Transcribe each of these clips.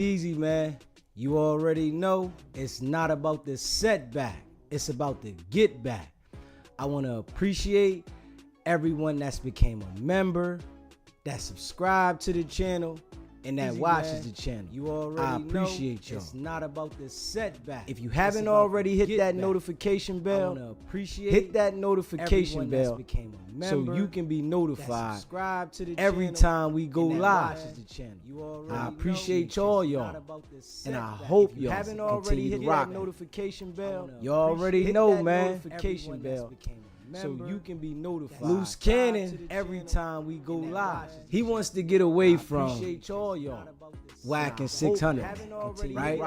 Easy, man. You already know it's not about the setback. It's about the get back. I want to appreciate everyone that's became a member, that subscribed to the channel, and that watches the channel. You already I appreciate y'all. It's not about the setback. If you haven't already hit that notification bell, hit that notification bell so you can be notified every time we go live. I appreciate y'all, and I hope y'all continue to rock notification bell. You already know, man. Notification bell. So you can be notified. Luce Cannon every time we go live. He wants to get away from Wack and 600, right?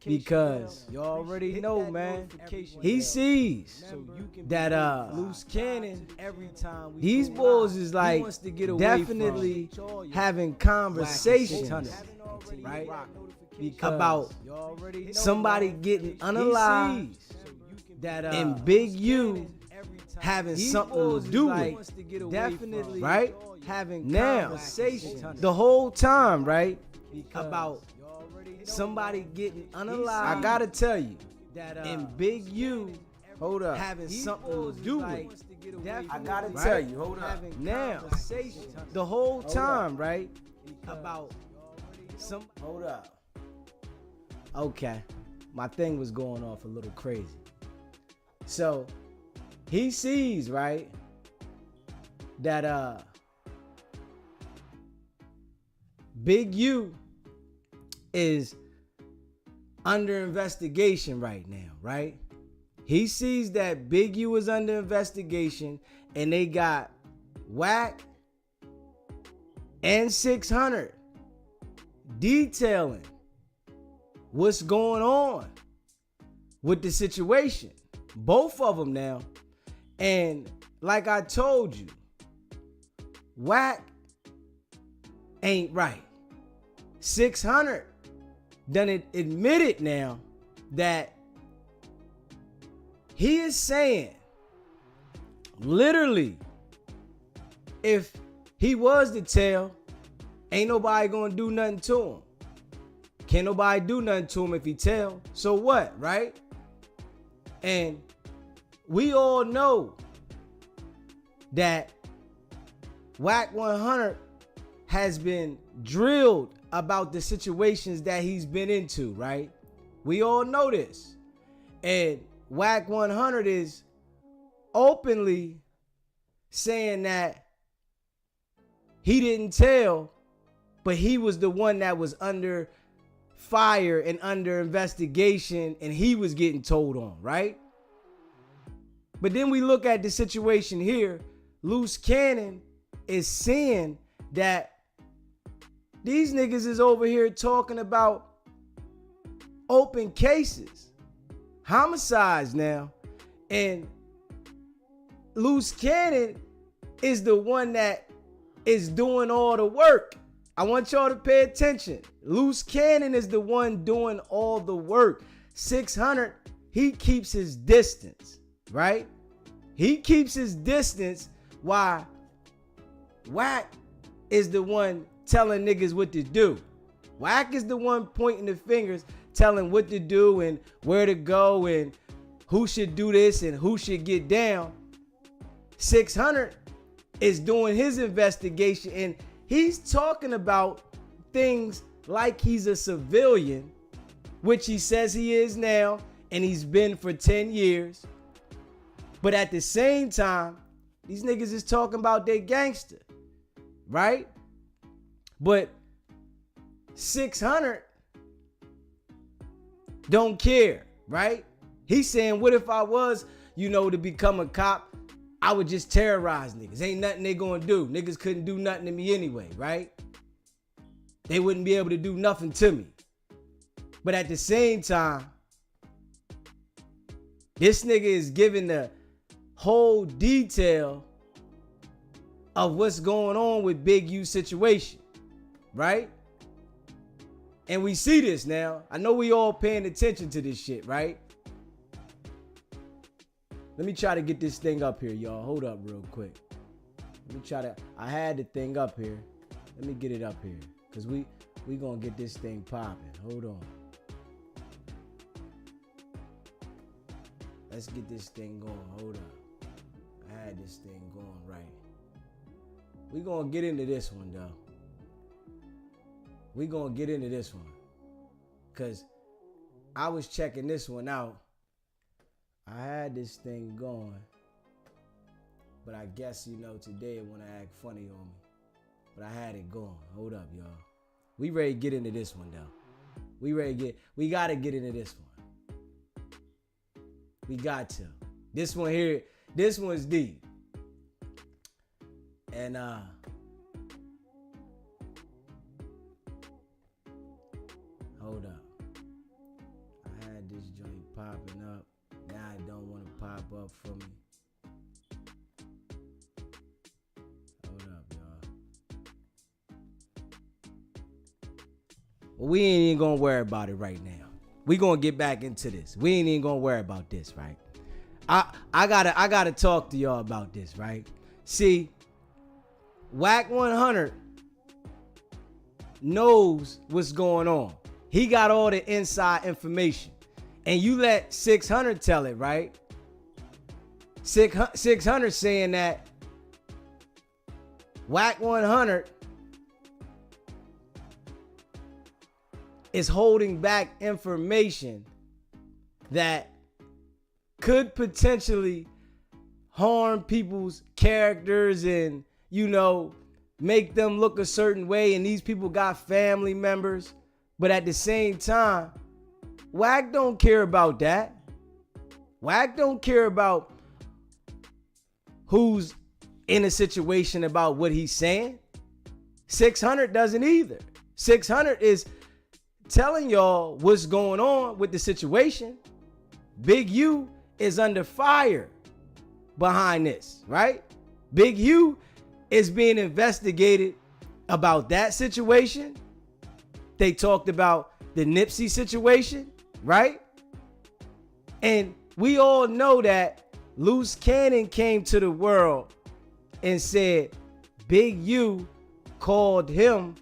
Because you already know, man. He sees that Luce Cannon every time these boys is like definitely having conversations, right? About somebody getting unalive and Big U having something to do with, definitely, right? Having conversations the whole time, right? About somebody getting unalive. I gotta tell you, and Big U, hold up, having something to do with. I gotta tell you, hold up, now the whole time, right? About some. Hold up. Okay, my thing was going off a little crazy. So he sees, right, that Big U is under investigation right now, right? He sees that Big U is under investigation and they got Wack and 600 detailing what's going on with the situation. Both of them now. And like I told you, Wack ain't right. 600 done it admitted now that he is saying literally if he was to tell, ain't nobody gonna do nothing to him. Can't nobody do nothing to him if he tell. So what, right? And we all know that Wack 100 has been drilled about the situations that he's been into, right? We all know this. And Wack 100 is openly saying that he didn't tell, but he was the one that was under fire and under investigation and he was getting told on, right? But then we look at the situation here. Luce Cannon is seeing that these niggas is over here talking about open cases, homicides now. And Luce Cannon is the one that is doing all the work. I want y'all to pay attention. Luce Cannon is the one doing all the work. 600, he keeps his distance. Right? He keeps his distance while Wack is the one telling niggas what to do. Wack is the one pointing the fingers, telling what to do and where to go and who should do this and who should get down. 600 is doing his investigation and he's talking about things like he's a civilian, which he says he is now and he's been for 10 years. But at the same time, these niggas is talking about they gangster, right? But 600 don't care, right? He's saying, what if I was, to become a cop? I would just terrorize niggas. Ain't nothing they gonna do. Niggas couldn't do nothing to me anyway, right? They wouldn't be able to do nothing to me. But at the same time, this nigga is giving the whole detail of what's going on with Big U's situation, right? And we see this now. I know we all paying attention to this shit, right? Let me try to get this thing up here, y'all. Hold up real quick. Let me try to, I had the thing up here. Let me get it up here. Because We gonna get this thing popping. Hold on. Let's get this thing going. Hold up. I had this thing going right. We gonna get into this one though. We gonna get into this one. Cause I was checking this one out. I had this thing going. But I guess, today it wanna act funny on me. But I had it going. Hold up, y'all. We ready to get into this one though. We gotta get into this one. We got to. This one here, this one's deep. And hold up. I had this joint popping up. Now it don't want to pop up for me. Hold up, y'all. Well, we ain't even gonna worry about it right now. We gonna get back into this. We ain't even gonna worry about this, right? I gotta talk to y'all about this, right? See, Wack 100 knows what's going on. He got all the inside information. And you let 600 tell it, right? 600 saying that Wack 100 is holding back information that could potentially harm people's characters and, make them look a certain way. And these people got family members. But at the same time, Wack don't care about that. Wack don't care about who's in a situation about what he's saying. 600 doesn't either. 600 is telling y'all what's going on with the situation. Big U is under fire behind this, right? Big U is being investigated about that situation. They talked about the Nipsey situation, right? And we all know that Luce Cannon came to the world and said Big U called him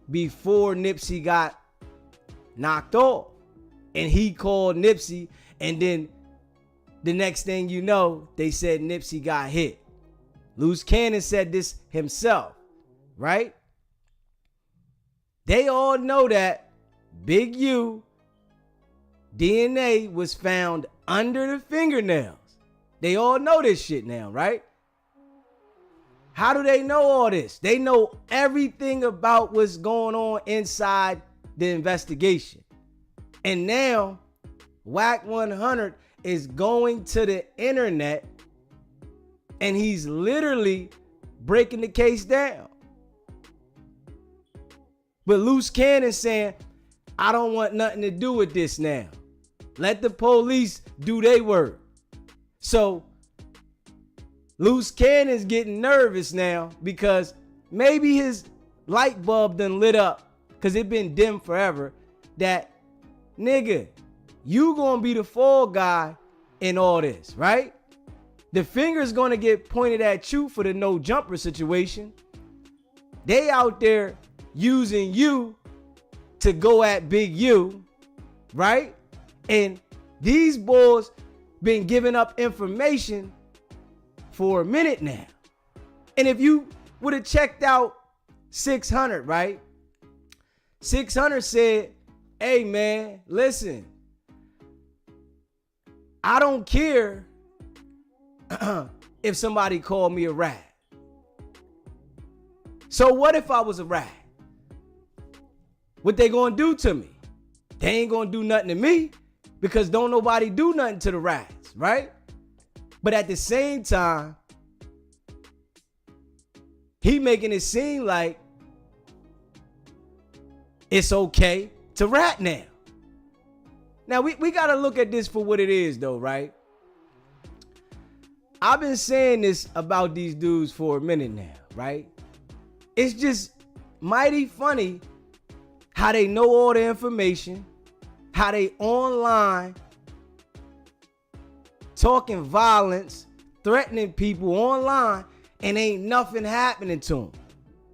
before Nipsey got knocked off. And he called Nipsey, and then the next thing you know, they said Nipsey got hit. Luce Cannon said this himself, right? They all know that Big U DNA was found under the fingernails. They all know this shit now, right? How do they know all this? They know everything about what's going on inside the investigation. And now, Wack 100 is going to the internet and he's literally breaking the case down. But Luce Cannon saying, I don't want nothing to do with this now. Let the police do their work. So Luce Cannon's getting nervous now because maybe his light bulb done lit up because it been dim forever. That nigga, you gonna be the fall guy in all this, right? The finger's gonna get pointed at you for the no jumper situation. They out there using you to go at Big U, right? And these boys been giving up information for a minute now. And if you would have checked out 600, right? 600 said, hey man, listen, I don't care if somebody called me a rat. So what if I was a rat? What they gonna do to me? They ain't gonna do nothing to me because don't nobody do nothing to the rats, right? But at the same time, he making it seem like it's okay to rat now. Now we gotta look at this for what it is though, right? I've been saying this about these dudes for a minute now, right? It's just mighty funny how they know all the information, how they online talking violence, threatening people online, and ain't nothing happening to them.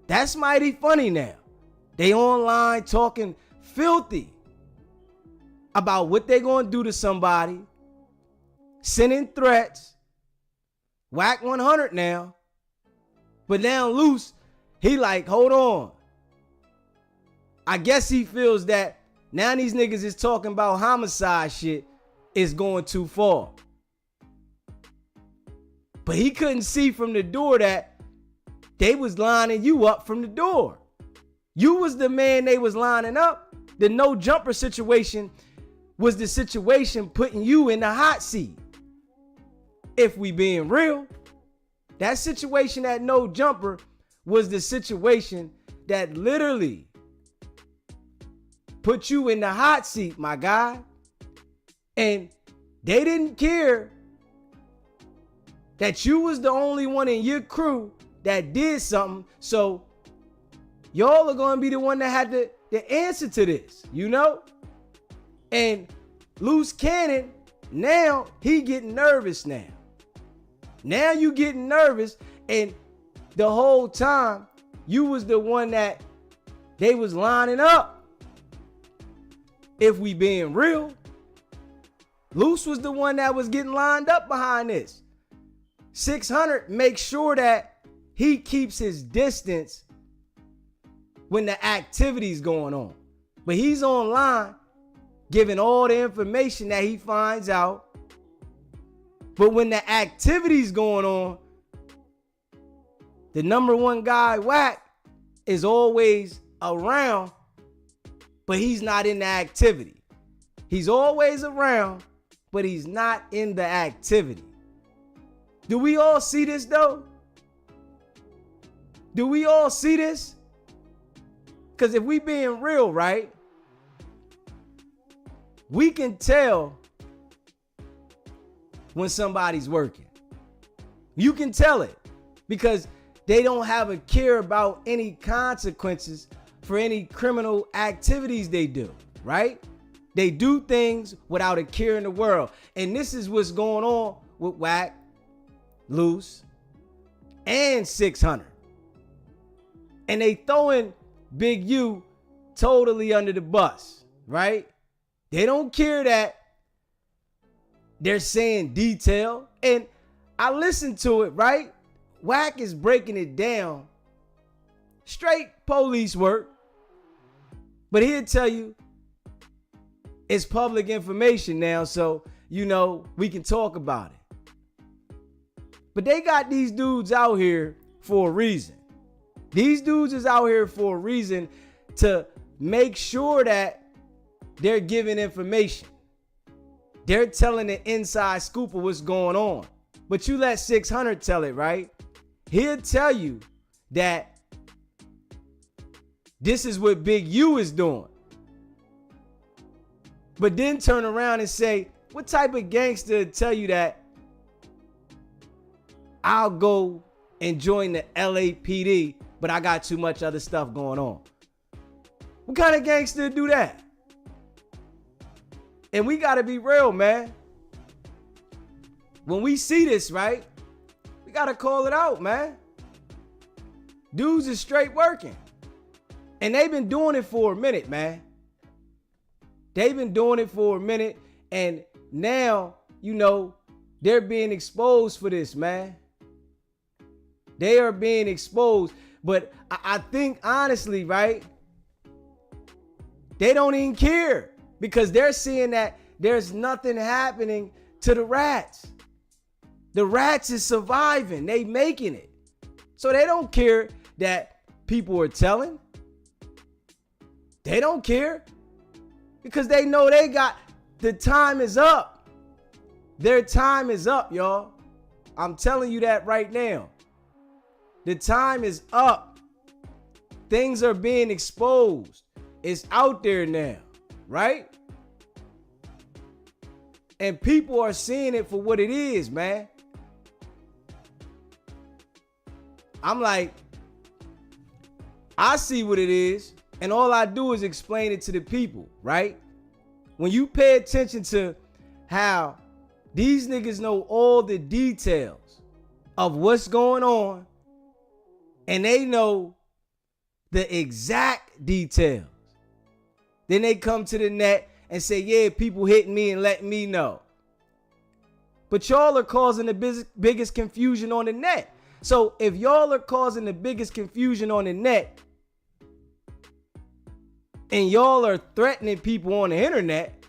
That's mighty funny now. They online talking filthy about what they gonna do to somebody, sending threats. Wack 100 now. But now Luce, he like, hold on. I guess he feels that now these niggas is talking about homicide shit is going too far. But he couldn't see from the door that they was lining you up from the door. You was the man they was lining up. The no jumper situation was the situation putting you in the hot seat. If we being real, that situation at no jumper was the situation that literally put you in the hot seat, my guy. And they didn't care that you was the only one in your crew that did something. So y'all are going to be the one that had the answer to this, you know? And Luce Cannon, now he getting nervous now. Now you getting nervous, and the whole time you was the one that they was lining up. If we being real, Luce was the one that was getting lined up behind this. 600 makes sure that he keeps his distance when the activity's going on. But he's online giving all the information that he finds out. But when the activity's going on, the number one guy, Wack, is always around, but he's not in the activity. He's always around, but he's not in the activity. Do we all see this though? Do we all see this? Because if we being real, right, we can tell when somebody's working. You can tell it because they don't have a care about any consequences for any criminal activities they do, right? They do things without a care in the world. And this is what's going on with Wack, Luce, and 600. And they throwing Big U totally under the bus, right? They don't care that they're saying detail. And I listened to it, right? Wack is breaking it down. Straight police work. But he'll tell you it's public information now, so, you know, we can talk about it. But they got these dudes out here for a reason. These dudes is out here for a reason to make sure that they're giving information. They're telling the inside scoop of what's going on. But you let 600 tell it, right? He'll tell you that this is what Big U is doing. But then turn around and say, what type of gangster tell you that I'll go and join the LAPD, but I got too much other stuff going on? What kind of gangster do that? And we got to be real, man. When we see this, right, we got to call it out, man. Dudes is straight working. And they've been doing it for a minute, man. They've been doing it for a minute. And now, you know, they're being exposed for this, man. They are being exposed. But I think, honestly, right, they don't even care. Because they're seeing that there's nothing happening to the rats. The rats is surviving. They making it. So they don't care that people are telling. They don't care. Because they know they got, the time is up. Their time is up, y'all. I'm telling you that right now. The time is up. Things are being exposed. It's out there now, right? And people are seeing it for what it is, man. I'm like, I see what it is, and all I do is explain it to the people, right? When you pay attention to how these niggas know all the details of what's going on, and they know The exact details. Then they come to the net and say, yeah, people hitting me and letting me know. But y'all are causing the biggest confusion on the net. So if y'all are causing the biggest confusion on the net and y'all are threatening people on the internet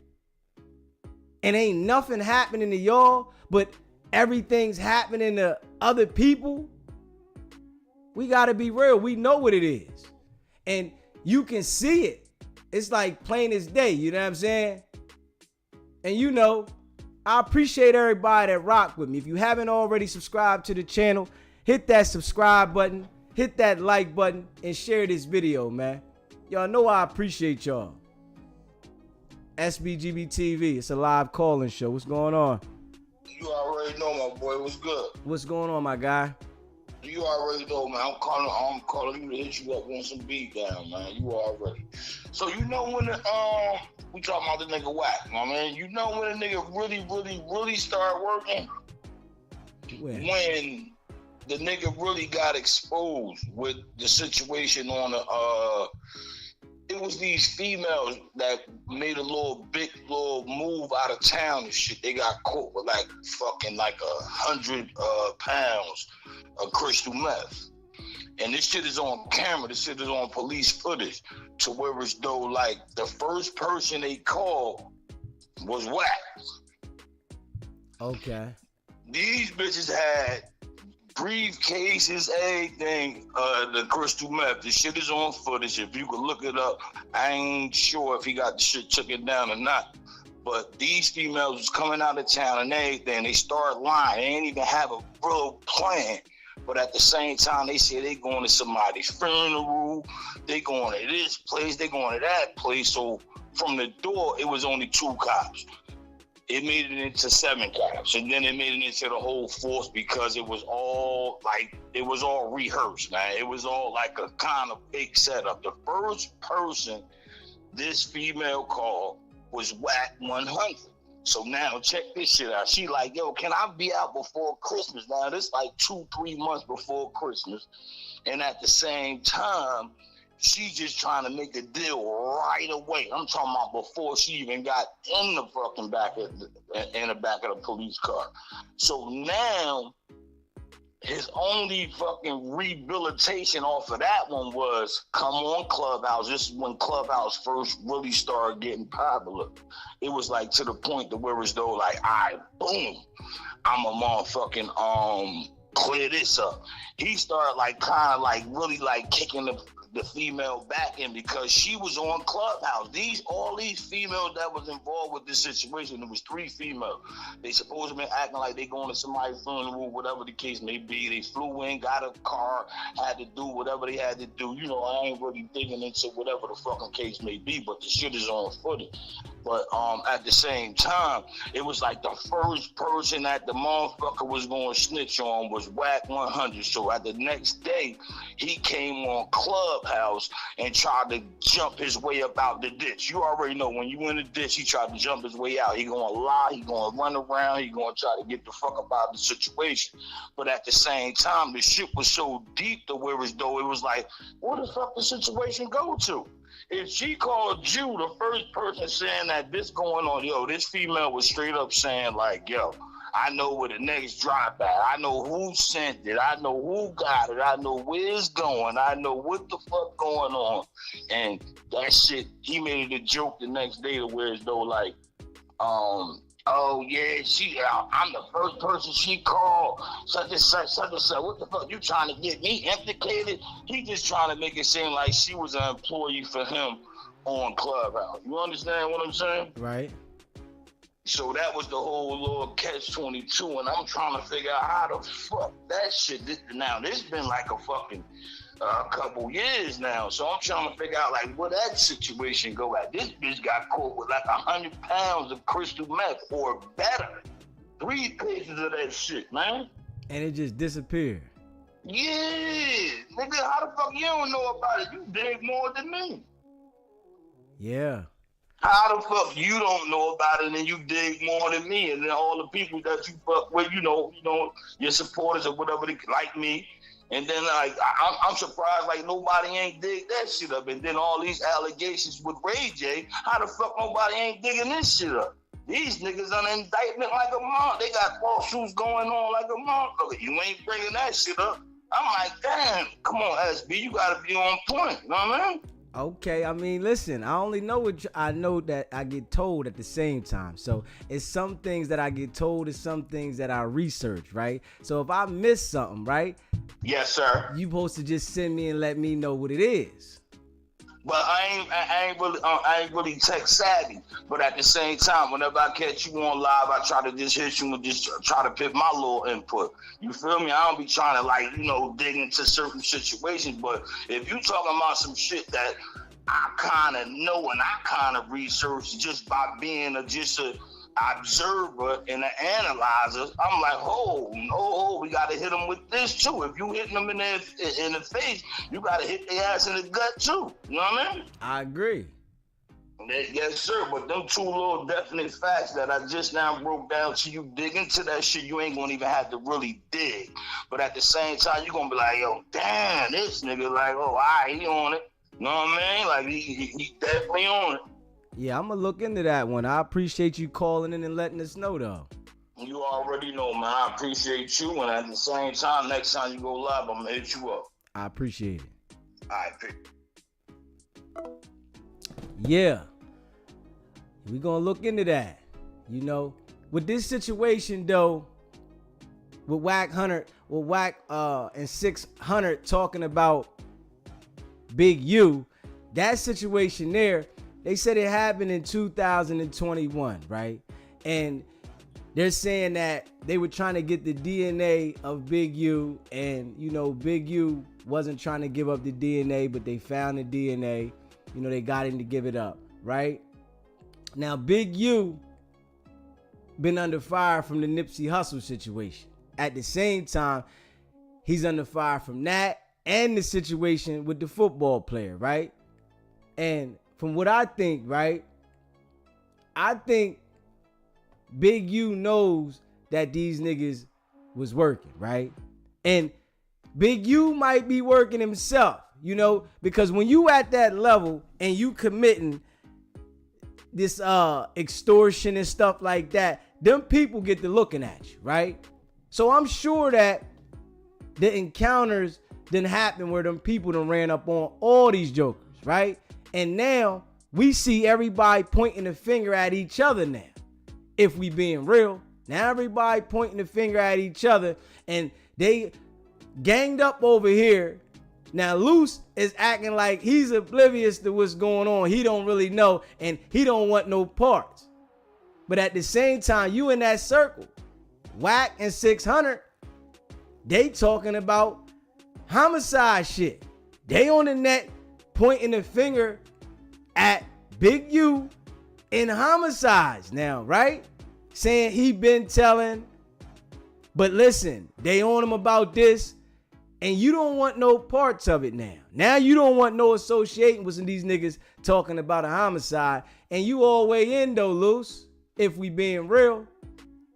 and ain't nothing happening to y'all, but everything's happening to other people, we got to be real. We know what it is. And you can see it. It's like plain as day. You know what I'm saying? And you know, I appreciate everybody that rock with me. If you haven't already subscribed to the channel, hit that subscribe button, hit that like button, and share this video, man. Y'all know I appreciate y'all. SBGB TV, it's a live calling show. What's going on? You already know, my boy. What's good? What's going on, my guy? You already know, man. I'm calling you to hit you up on some beat down, man. You already. So you know when we talking about the nigga Wack, my man. You know when a nigga really started working? When the nigga really got exposed with the situation on the it was these females that made a little move out of town and shit. They got caught with like 100 pounds of crystal meth. And this shit is on camera. This shit is on police footage. To where it's though like the first person they called was Wack. Okay. These bitches had briefcases, everything, the crystal meth. The shit is on footage. If you could look it up, I ain't sure if he got the shit took it down or not. But these females was coming out of town and everything. They start lying. They ain't even have a real plan. But at the same time, they say they going to somebody's funeral. They going to this place. They going to that place. So from the door, it was only 2 cops. It made it into 7 cops, and then it made it into the whole force because it was all rehearsed, man. It was all like a kind of big setup. The first person this female called was Wack 100. So now check this shit out. She like, yo, can I be out before Christmas? Now this like 2-3 months before Christmas, and at the same time, she's just trying to make a deal right away. I'm talking about before she even got in the fucking back of the police car. So now, his only fucking rehabilitation off of that one was come on Clubhouse. This is when Clubhouse first really started getting popular. It was like to the point to where it's though like, all right, boom, I'm a motherfucking clear this up. He started like kind of like really like kicking the female back in because she was on Clubhouse. All these females that was involved with this situation, there was 3 females. They supposed to be acting like they going to somebody's funeral, whatever the case may be. They flew in, got a car, had to do whatever they had to do. You know, I ain't really digging into whatever the fucking case may be, but the shit is on footage. But at the same time, it was like the first person that the motherfucker was going to snitch on was Wack 100. So at the next day, he came on Clubhouse and tried to jump his way up out the ditch. You already know when you in the ditch, he tried to jump his way out. He going to lie, he going to run around, he going to try to get the fuck up out of the situation. But at the same time, the shit was so deep to where as though it was like, where the fuck the situation go to? If she called you, the first person saying that this going on, yo, this female was straight up saying like, yo, I know where the next drop at. I know who sent it. I know who got it. I know where it's going. I know what the fuck going on. And that shit, he made it a joke the next day to where it's though like, oh yeah, I'm the first person she called. Such and such. What the fuck? You trying to get me implicated? He just trying to make it seem like she was an employee for him on Clubhouse. You understand what I'm saying? Right. So that was the whole little catch-22, and I'm trying to figure out how the fuck that shit. Now this been like a fucking couple years now, so I'm trying to figure out like where that situation go at. This bitch got caught with like 100 pounds of crystal meth or better, 3 cases of that shit, man. And it just disappeared. Yeah, nigga, how the fuck you don't know about it? You dig more than me. Yeah. How the fuck you don't know about it and you dig more than me, and then all the people that you fuck with, you know, your supporters or whatever, like me, And then like I'm surprised like nobody ain't dig that shit up. And then all these allegations with Ray J, how the fuck nobody ain't digging this shit up? These niggas on indictment like a month. They got lawsuits going on like a month. You ain't bringing that shit up. I'm like, damn, come on, SB, you gotta be on point. You know what I mean? Okay, I mean, listen, I only know what I know that I get told at the same time. So it's some things that I get told, it's some things that I research, right? So if I miss something, right? Yes, sir. You supposed to just send me and let me know what it is. But I ain't really tech savvy. But at the same time, whenever I catch you on live, I try to just hit you and just try to put my little input. You feel me? I don't be trying to like, dig into certain situations. But if you talking about some shit that I kind of know and I kind of research just by being just a observer and an analyzer, I'm like, we got to hit them with this too. If you hitting them in the face, you got to hit their ass in the gut too. You know what I mean? I agree. Yes, sir. But them two little definite facts that I just now broke down to you, dig into that shit, you ain't gonna even have to really dig. But at the same time, you gonna be like, yo, damn, this nigga, like, oh, all right, he on it. You know what I mean? Like, he definitely on it. Yeah, I'm gonna look into that one. I appreciate you calling in and letting us know, though. You already know, man. I appreciate you. And at the same time, next time you go live, I'm gonna hit you up. I appreciate it. All right, yeah. We gonna look into that. With this situation, though, with Wack and 600 talking about Big U, that situation there, they said it happened in 2021, right? And they're saying that they were trying to get the DNA of Big U, and Big U wasn't trying to give up the DNA, but they found the DNA. They got him to give it up, right? Now, Big U been under fire from the Nipsey Hussle situation. At the same time, he's under fire from that and the situation with the football player, right? And from what I think, right, I think Big U knows that these niggas was working, right? And Big U might be working himself, because when you at that level and you committing this extortion and stuff like that, them people get to looking at you, right? So I'm sure that the encounters didn't happen where them people done ran up on all these jokers, right? And now we see everybody pointing the finger at each other now. If we being real, now everybody pointing the finger at each other and they ganged up over here. Now Luce is acting like he's oblivious to what's going on. He don't really know and he don't want no parts. But at the same time, you in that circle, Wack and 600, they talking about homicide shit. They on the net pointing the finger at Big U in homicides now, right? Saying he been telling, but listen, they on him about this, and you don't want no parts of it now. Now you don't want no associating with some of these niggas talking about a homicide, and you all way in though, Luce, if we being real.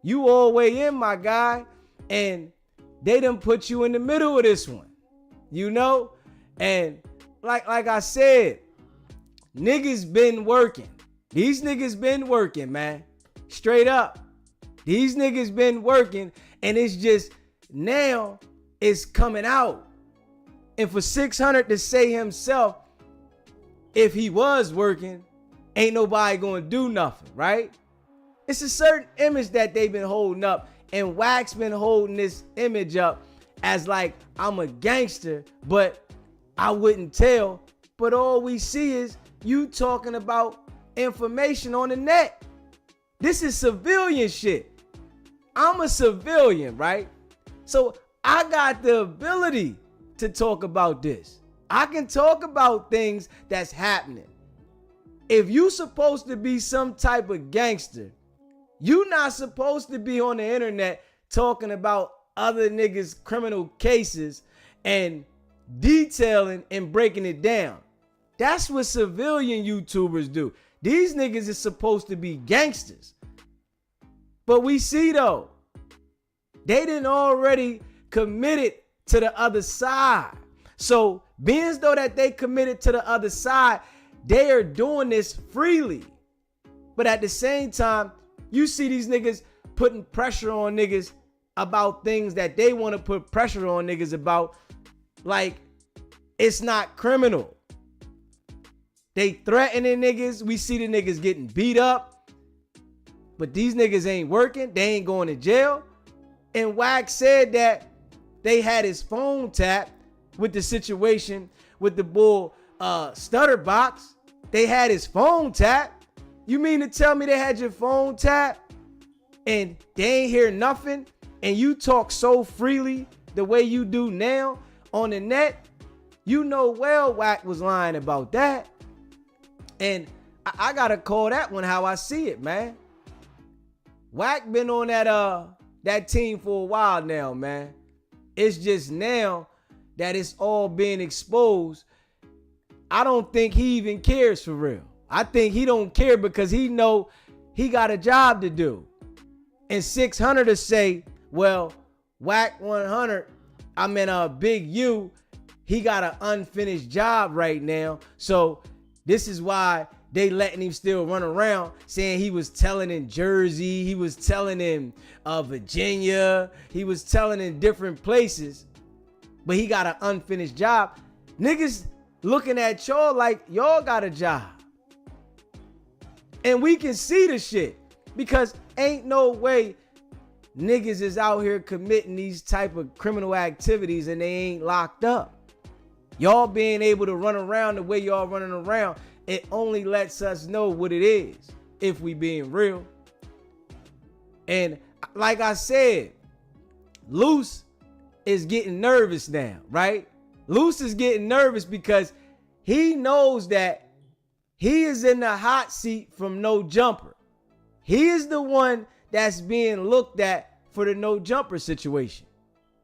You all way in, my guy, and they done put you in the middle of this one, And like I said, niggas been working. These niggas been working, man. Straight up. These niggas been working, and it's just now it's coming out. And for 600 to say himself, if he was working, ain't nobody gonna do nothing, right? It's a certain image that they've been holding up, and Wack's been holding this image up as like, I'm a gangster, but I wouldn't tell. But all we see is you talking about information on the net. This is civilian shit. I'm a civilian, right? So I got the ability to talk about this. I can talk about things that's happening. If you supposed to be some type of gangster, you not supposed to be on the internet talking about other niggas' criminal cases and detailing and breaking it down. That's what civilian YouTubers do. These niggas is supposed to be gangsters. But we see though, they done already committed to the other side. So being as though that they committed to the other side, they are doing this freely. But at the same time, you see these niggas putting pressure on niggas about things that they want to put pressure on niggas about. Like, it's not criminal. They threatening niggas. We see the niggas getting beat up. But these niggas ain't working. They ain't going to jail. And Wack said that they had his phone tapped with the situation with the bull stutter box. They had his phone tapped. You mean to tell me they had your phone tapped and they ain't hear nothing, and you talk so freely the way you do now on the net? You know well Wack was lying about that. And I gotta call that one how I see it, man. Wack been on that team for a while now, man. It's just now that it's all being exposed. I don't think he even cares for real. I think he don't care because he know he got a job to do. And 600 to say, well, Wack 100, Big U, he got an unfinished job right now. So this is why they letting him still run around, saying he was telling in Jersey, he was telling in Virginia, he was telling in different places, but he got an unfinished job. Niggas looking at y'all like y'all got a job. And we can see the shit because ain't no way niggas is out here committing these type of criminal activities and they ain't locked up. Y'all being able to run around the way y'all running around, it only lets us know what it is if we being real. And like I said, Luce is getting nervous now, right? Luce is getting nervous because he knows that he is in the hot seat from No Jumper. He is the one that's being looked at for the No Jumper situation.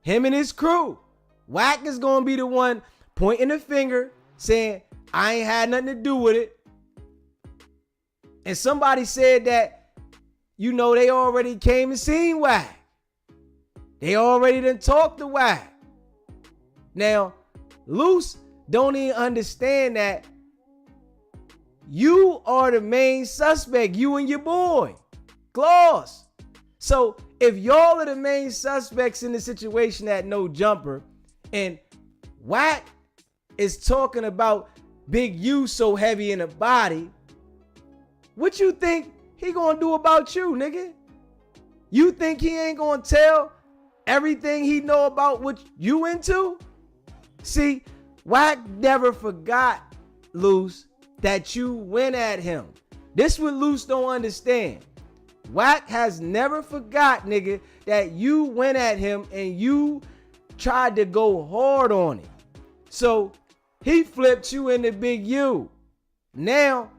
Him and his crew. Wack is going to be the one pointing the finger, saying, I ain't had nothing to do with it. And somebody said that, you know, they already came and seen Wack. They already done talked to Wack. Now, Luce don't even understand that you are the main suspect, you and your boy, Gloss. So if y'all are the main suspects in the situation at No Jumper, and Wack is talking about Big U so heavy in the body, what you think he gonna do about you, nigga? You think he ain't gonna tell everything he know about what you into? See, Wack never forgot, Luce, that you went at him. This what Luce don't understand. Wack has never forgot, nigga, that you went at him and you tried to go hard on him. So he flipped you into Big U. Now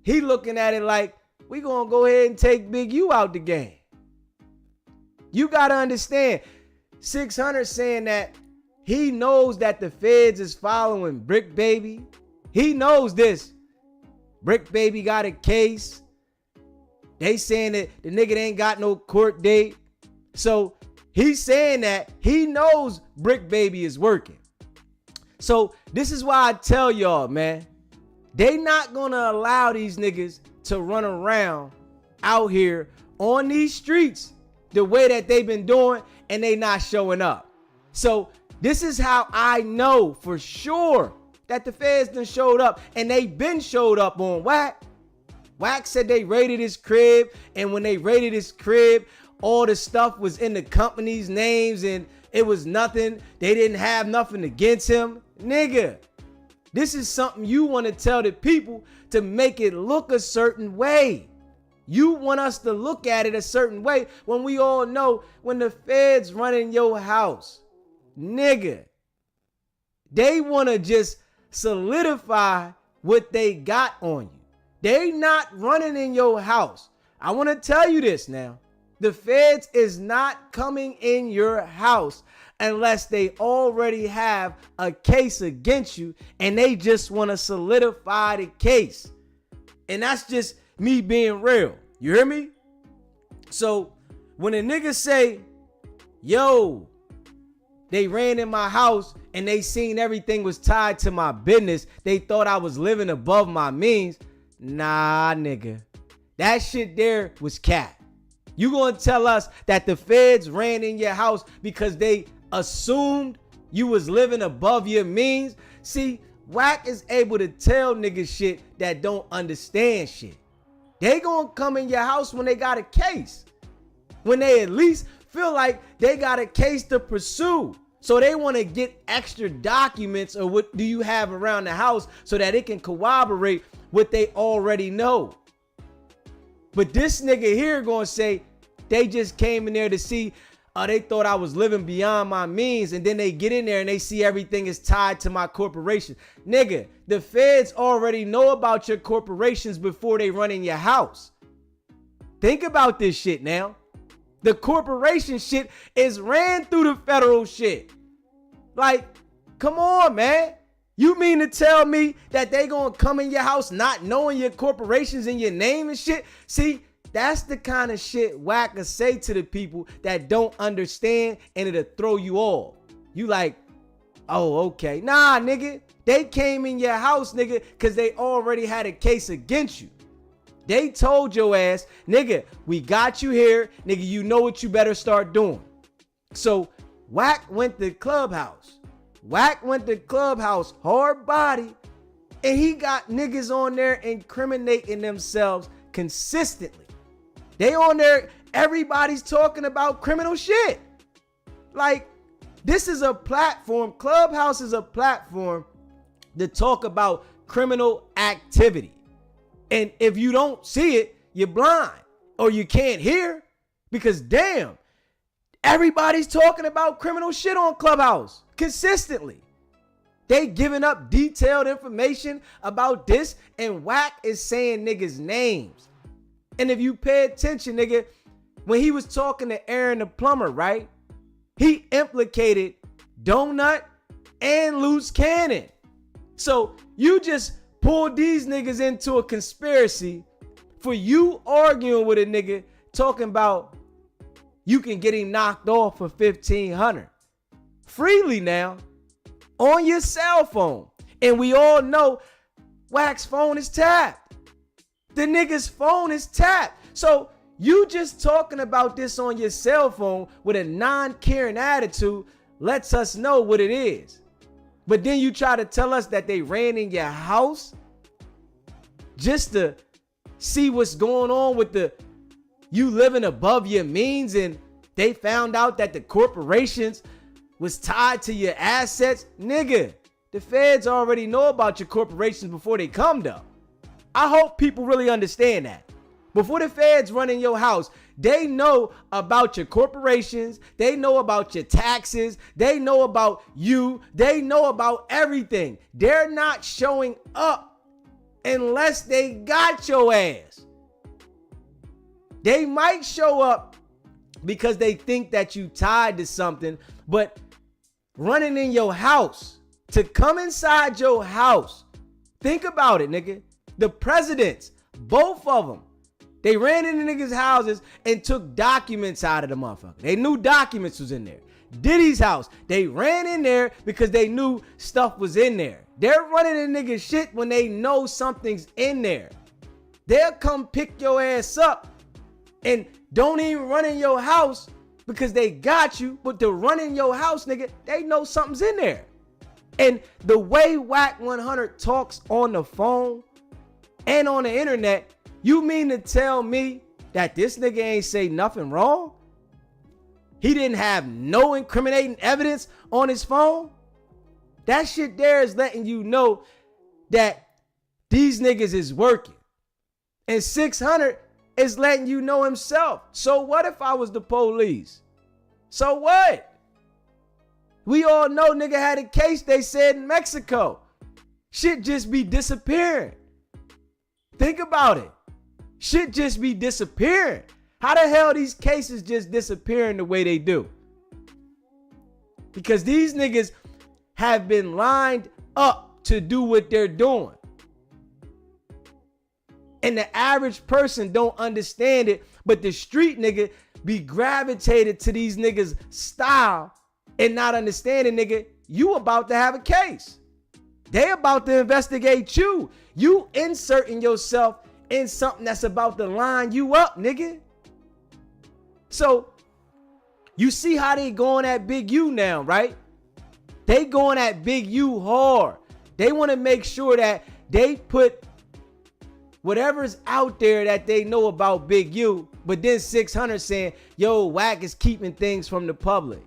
he looking at it like, we gonna go ahead and take Big U out the game. You gotta understand, 600 saying that he knows that the feds is following Brick Baby. He knows this. Brick Baby got a case. They saying that the nigga ain't got no court date. So he's saying that he knows Brick Baby is working. So this is why I tell y'all, man, they not gonna allow these niggas to run around out here on these streets the way that they've been doing, and they not showing up. So this is how I know for sure that the feds done showed up, and they been showed up on Wack. Wack said they raided his crib, and when they raided his crib, all the stuff was in the company's names and it was nothing. They didn't have nothing against him. Nigga, this is something you want to tell the people to make it look a certain way. You want us to look at it a certain way when we all know when the feds running your house, nigga, they want to just solidify what they got on you. They not running in your house. I want to tell you this now. The feds is not coming in your house unless they already have a case against you and they just want to solidify the case. And that's just me being real. You hear me? So when a nigga say, yo, they ran in my house and they seen everything was tied to my business. They thought I was living above my means. Nah, nigga. That shit there was cap. You gonna tell us that the feds ran in your house because they assumed you was living above your means? See, Wack is able to tell niggas shit that don't understand shit. They gonna come in your house when they got a case. When they at least feel like they got a case to pursue. So they want to get extra documents or what do you have around the house so that it can corroborate what they already know. But this nigga here gonna say they just came in there to see, they thought I was living beyond my means, and then they get in there and they see everything is tied to my corporation. Nigga, the feds already know about your corporations before they run in your house. Think about this shit now. The corporation shit is ran through the federal shit. Like, come on, man. You mean to tell me that they gonna come in your house not knowing your corporations and your name and shit? See, that's the kind of shit Wack will say to the people that don't understand, and it'll throw you off. You like, oh, okay. Nah, nigga. They came in your house, nigga, because they already had a case against you. They told your ass, nigga, we got you here. Nigga, you know what you better start doing. So Wack went to Clubhouse. Wack went to Clubhouse, hard body, and he got niggas on there incriminating themselves consistently. They on there, everybody's talking about criminal shit. Like, this is a platform, Clubhouse is a platform to talk about criminal activity. And if you don't see it, you're blind or you can't hear, because damn, everybody's talking about criminal shit on Clubhouse consistently. They giving up detailed information about this, and Wack is saying niggas' names. And if you pay attention, nigga, when he was talking to Aaron the plumber, right? He implicated Donut and Luce Cannon. So you just pulled these niggas into a conspiracy for you arguing with a nigga talking about you can get him knocked off for $1,500 freely now on your cell phone. And we all know Wack's phone is tapped. The nigga's phone is tapped. So you just talking about this on your cell phone with a non-caring attitude lets us know what it is. But then you try to tell us that they ran in your house just to see what's going on with you living above your means, and they found out that the corporations was tied to your assets. Nigga, the feds already know about your corporations before they come though. I hope people really understand that. Before the feds run in your house, they know about your corporations. They know about your taxes. They know about you. They know about everything. They're not showing up unless they got your ass. They might show up because they think that you tied to something, but running in your house, to come inside your house, think about it, nigga. The presidents, both of them, they ran into niggas' houses and took documents out of the motherfucker. They knew documents was in there. Diddy's house, they ran in there because they knew stuff was in there. They're running in niggas' shit when they know something's in there. They'll come pick your ass up and don't even run in your house because they got you, but to run in your house, nigga, they know something's in there. And the way Wack 100 talks on the phone and on the internet, you mean to tell me that this nigga ain't say nothing wrong? He didn't have no incriminating evidence on his phone? That shit there is letting you know that these niggas is working. And 600 is letting you know himself. So what if I was the police? So what? We all know nigga had a case, they said, in Mexico. Shit just be disappearing. Think about it. Shit just be disappearing. How the hell these cases just disappearing the way they do? Because these niggas have been lined up to do what they're doing. And the average person don't understand it, but the street nigga be gravitated to these niggas' style and not understanding, nigga, you about to have a case. They about to investigate you. You inserting yourself in something that's about to line you up, nigga. So you see how they going at Big U now, right? They going at Big U hard. They want to make sure that they put whatever's out there that they know about Big U, but then 600 saying, yo, Wack is keeping things from the public.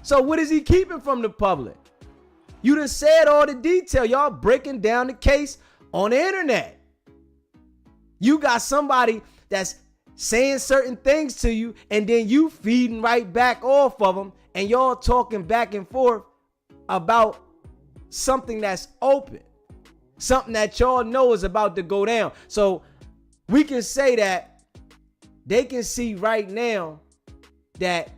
So what is he keeping from the public? You done said all the detail. Y'all breaking down the case on the internet. You got somebody that's saying certain things to you, and then you feeding right back off of them, and y'all talking back and forth about something that's open, something that y'all know is about to go down. So we can say that they can see right now that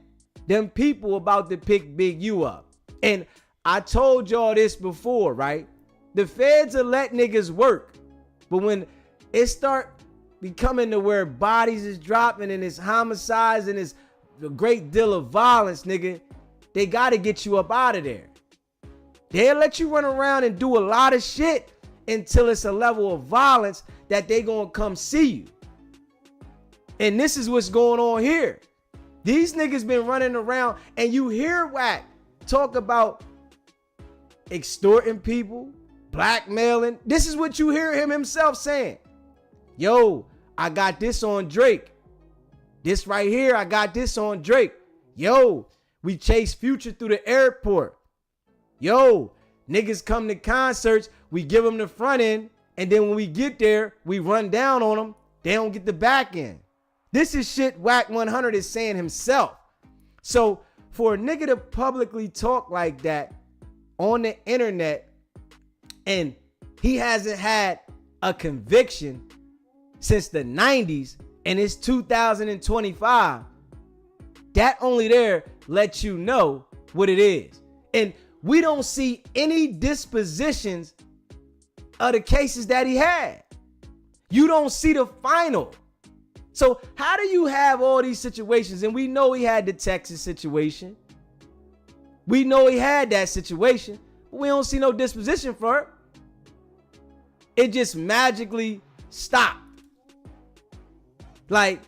them people about to pick Big U up. And I told y'all this before, right? The feds will let niggas work, but when it start becoming to where bodies is dropping and it's homicides and it's a great deal of violence, nigga, they got to get you up out of there. They'll let you run around and do a lot of shit until it's a level of violence that they gonna come see you. And this is what's going on here. These niggas been running around, and you hear Wack talk about extorting people, blackmailing. This is what you hear him himself saying. Yo, I got this on Drake. This right here, I got this on Drake. Yo, we chase Future through the airport. Yo, niggas come to concerts, we give them the front end, and then when we get there, we run down on them. They don't get the back end. This is shit Wack 100 is saying himself. So for a nigga to publicly talk like that on the internet, and he hasn't had a conviction since the 90s, and it's 2025, that only there lets you know what it is. And we don't see any dispositions of the cases that he had. You don't see the final. So how do you have all these situations? And we know he had the Texas situation. We know he had that situation, but we don't see no disposition for it. It just magically stopped. Like,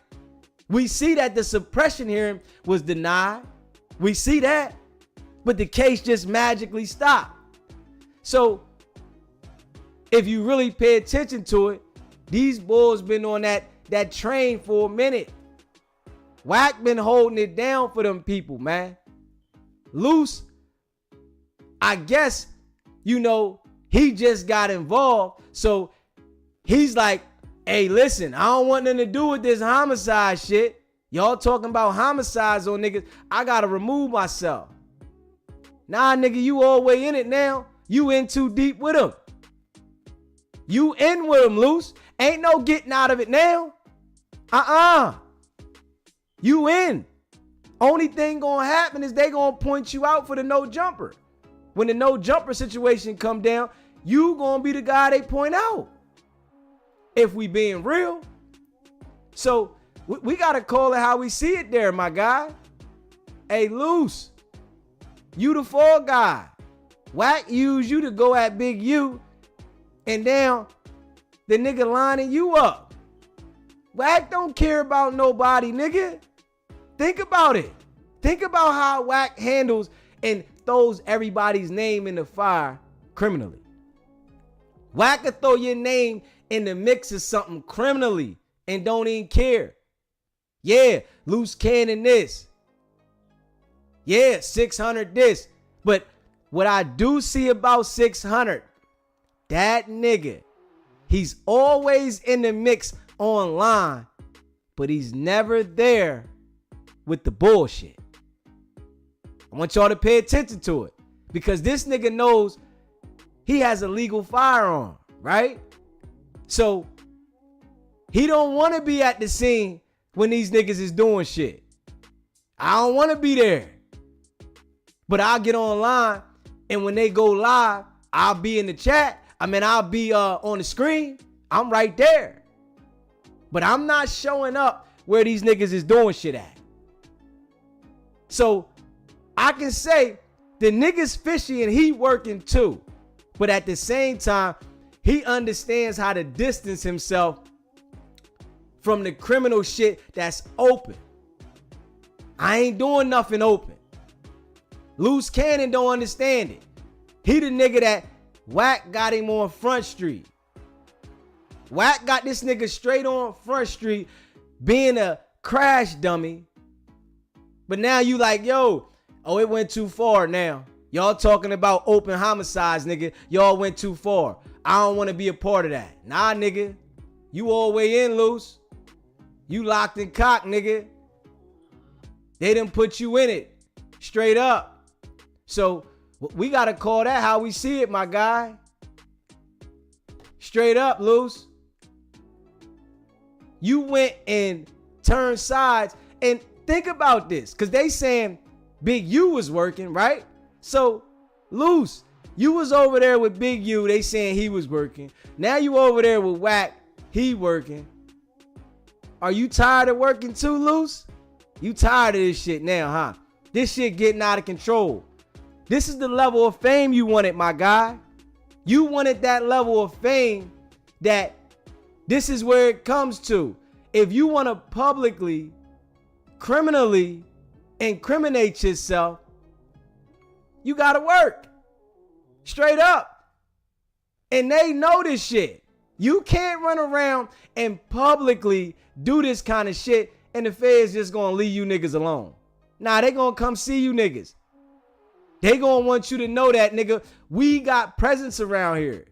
we see that the suppression hearing was denied. We see that, but the case just magically stopped. So if you really pay attention to it, these boys been on that train for a minute. Wack been holding it down for them people, man. Luce, I guess, he just got involved. So he's like, hey, listen, I don't want nothing to do with this homicide shit. Y'all talking about homicides on niggas. I gotta remove myself. Nah, nigga, you all way in it now. You in too deep with him. You in with him, Luce. Ain't no getting out of it now. You in. Only thing gonna happen is they gonna point you out for the no jumper. When the no jumper situation come down, you gonna be the guy they point out. If we being real. So we gotta call it how we see it there, my guy. Hey, Luce, you the fall guy. Wack used you to go at Big U, and now the nigga lining you up. Wack don't care about nobody, nigga. Think about it. Think about how Wack handles and throws everybody's name in the fire criminally. Wack could throw your name in the mix of something criminally and don't even care. Yeah, Luce Cannon this. Yeah, 600 this. But what I do see about 600, that nigga, he's always in the mix online, but he's never there with the bullshit. I want y'all to pay attention to it, because this nigga knows he has a legal firearm, right? So he don't want to be at the scene when these niggas is doing shit. I don't want to be there. But I'll get online, and when they go live, I'll be in the chat. I'll be on the screen. I'm right there. But I'm not showing up where these niggas is doing shit at. So I can say the nigga's fishy and he working too. But at the same time, he understands how to distance himself from the criminal shit that's open. I ain't doing nothing open. Luce Cannon don't understand it. He the nigga that Wack got him on Front Street. Wack got this nigga straight on Front Street being a crash dummy. But now you like, yo, oh, it went too far now. Y'all talking about open homicides, nigga. Y'all went too far. I don't want to be a part of that. Nah, nigga. You all the way in, Luce. You locked in cock, nigga. They didn't put you in it. Straight up. So we got to call that how we see it, my guy. Straight up, Luce. You went and turned sides. And think about this. Because they saying Big U was working, right? So, Luce, you was over there with Big U. They saying he was working. Now you over there with Wack. He working. Are you tired of working too, Luce? You tired of this shit now, huh? This shit getting out of control. This is the level of fame you wanted, my guy. You wanted that level of fame that this is where it comes to. If you want to publicly, criminally incriminate yourself, you got to work. Straight up. And they know this shit. You can't run around and publicly do this kind of shit and the feds just going to leave you niggas alone. Nah, they going to come see you niggas. They going to want you to know that, nigga, we got presence around here.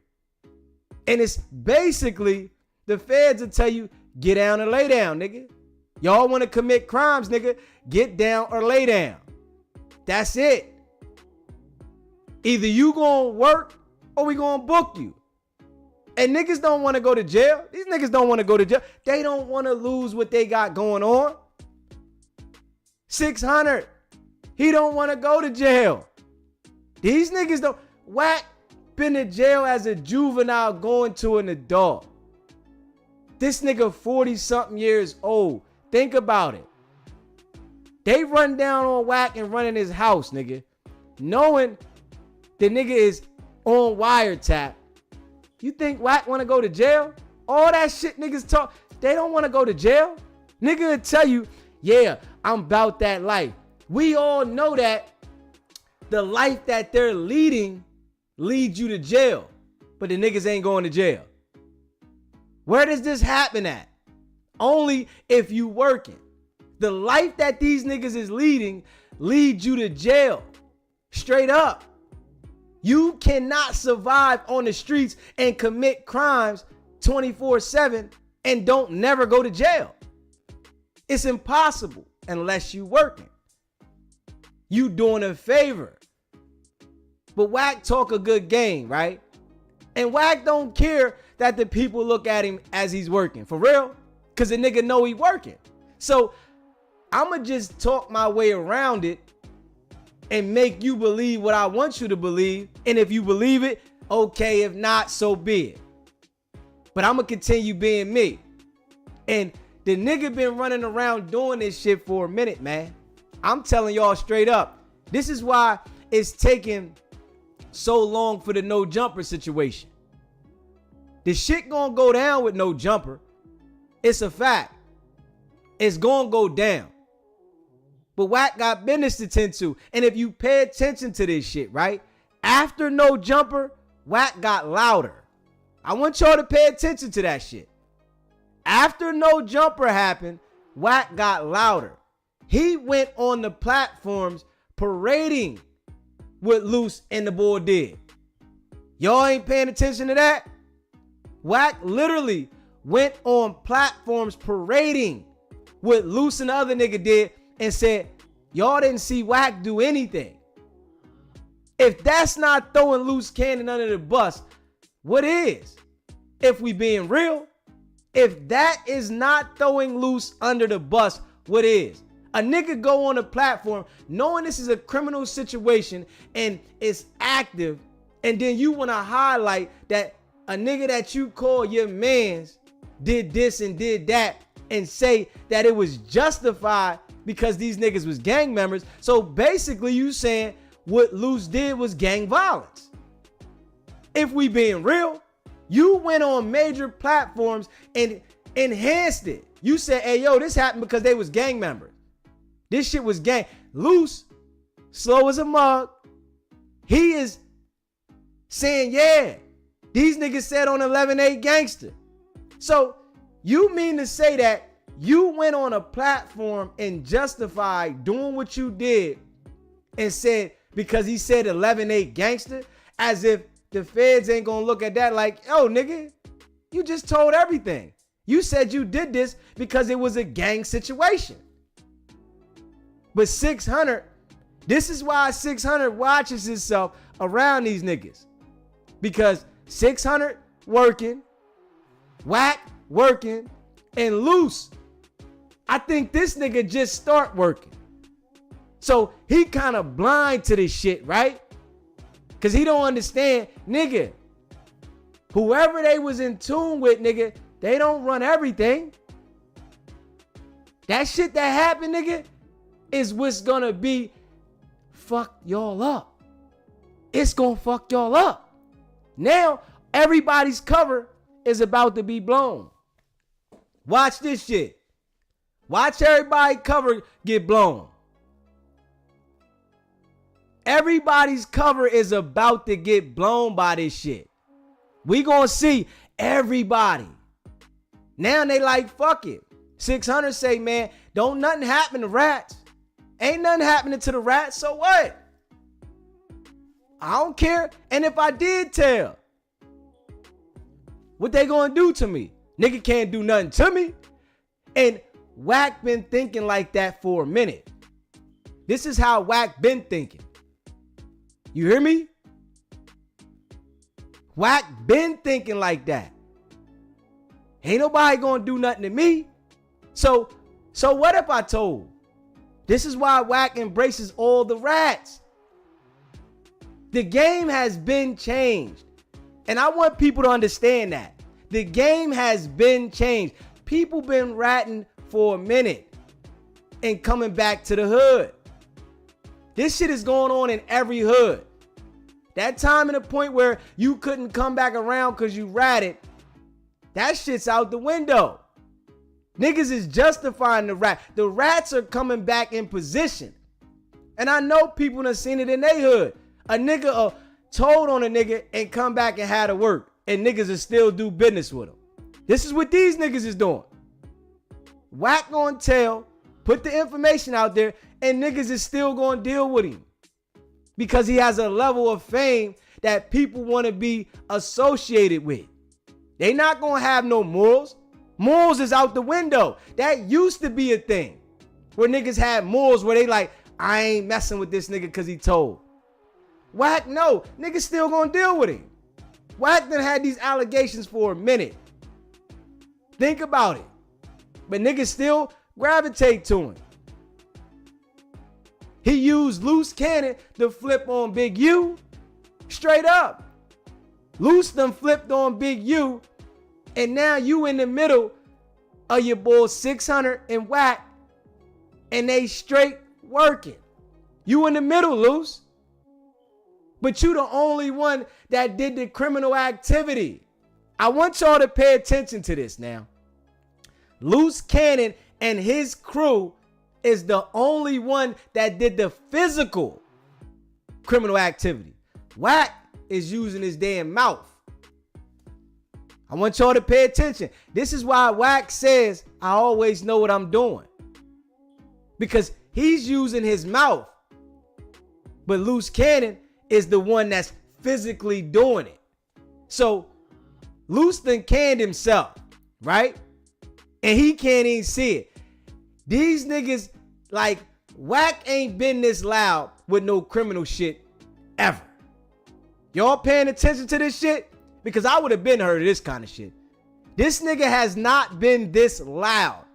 And it's basically the feds will tell you, get down or lay down, nigga. Y'all want to commit crimes, nigga, get down or lay down. That's it. Either you gonna work or we gonna book you. And niggas don't want to go to jail. These niggas don't want to go to jail. They don't want to lose what they got going on. 600. He don't want to go to jail. These niggas don't. Wack been to jail as a juvenile going to an adult. This nigga 40 something years old. Think about it. They run down on Wack and run in his house, nigga. Knowing the nigga is on wiretap. You think Wack want to go to jail? All that shit niggas talk, they don't want to go to jail. Nigga will tell you, yeah, I'm about that life. We all know that the life that they're leading leads you to jail. But the niggas ain't going to jail. Where does this happen at? Only if you working. The life that these niggas is leading leads you to jail. Straight up. You cannot survive on the streets and commit crimes 24/7 and don't never go to jail. It's impossible unless you working. You doing a favor. But Wack talk a good game, right? And Wack don't care that the people look at him as he's working. For real? Because the nigga know he working. So I'ma just talk my way around it and make you believe what I want you to believe. And if you believe it, okay. If not, so be it. But I'm going to continue being me. And the nigga been running around doing this shit for a minute, man. I'm telling y'all straight up. This is why it's taking so long for the no jumper situation. The shit gonna go down with no jumper. It's a fact. It's gonna go down. But Wack got business to tend to. And if you pay attention to this shit, right? After no jumper, Wack got louder. I want y'all to pay attention to that shit. After no jumper happened, Wack got louder. He went on the platforms parading what Luce and the boy did. Y'all ain't paying attention to that? Wack literally went on platforms parading what Luce and the other nigga did and said, y'all didn't see Wack do anything. If that's not throwing Luce Cannon under the bus, what is? If we being real, if that is not throwing Luce under the bus, what is? A nigga go on a platform knowing this is a criminal situation and it's active, and then you want to highlight that a nigga that you call your mans did this and did that and say that it was justified because these niggas was gang members. So basically you saying what Luce did was gang violence. If we being real, you went on major platforms and enhanced it. You said, hey, yo, this happened because they was gang members. This shit was gang. Luce, slow as a mug, he is saying, yeah, these niggas said on 11-8 gangster. So you mean to say that you went on a platform and justified doing what you did and said because he said 11-8 gangster, as if the feds ain't gonna look at that like, yo, nigga, you just told everything. You said you did this because it was a gang situation. But 600, this is why 600 watches himself around these niggas. Because 600 working, Wack working, and Luce, I think this nigga just start working. So he kind of blind to this shit, right? Because he don't understand, nigga, whoever they was in tune with, nigga, they don't run everything. That shit that happened, nigga, is what's gonna be fuck y'all up. It's gonna fuck y'all up. Now, everybody's cover is about to be blown. Watch this shit. Watch everybody's cover get blown. Everybody's cover is about to get blown by this shit. We gonna see everybody. Now they like, fuck it. 600 say, man, don't nothing happen to rats. Ain't nothing happening to the rats, so what? I don't care. And if I did tell, what they gonna do to me? Nigga can't do nothing to me. And Wack been thinking like that for a minute. This is how Wack been thinking. You hear me? Wack been thinking like that. Ain't nobody gonna do nothing to me. So what if I told? This is why Wack embraces all the rats. The game has been changed. And I want people to understand that. The game has been changed. People been ratting for a minute and coming back to the hood. This shit is going on in every hood. That time and the point where you couldn't come back around because you ratted, that shit's out the window. Niggas is justifying the rat. The rats are coming back in position. And I know people done seen it in their hood. A nigga told on a nigga and come back and had to work. And niggas will still do business with him. This is what these niggas is doing. Wack gonna tell, put the information out there, and niggas is still gonna deal with him. Because he has a level of fame that people want to be associated with. They not gonna have no morals. Morals is out the window. That used to be a thing. Where niggas had morals where they like, I ain't messing with this nigga because he told. Wack, no. Niggas still gonna deal with him. Wack done had these allegations for a minute. Think about it. But niggas still gravitate to him. He used Luce Cannon to flip on Big U. Straight up. Luce done flipped on Big U. And now you in the middle of your boys 600 and Wack. And they straight working. You in the middle, Luce. But you the only one that did the criminal activity. I want y'all to pay attention to this now. Luce Cannon and his crew is the only one that did the physical criminal activity. Wack is using his damn mouth. I want y'all to pay attention. This is why Wack says, I always know what I'm doing. Because he's using his mouth. But Luce Cannon is the one that's physically doing it. So Luce done canned himself, right? And he can't even see it. These niggas, like, Wack ain't been this loud with no criminal shit ever. Y'all paying attention to this shit? Because I would have been heard of this kind of shit. This nigga has not been this loud.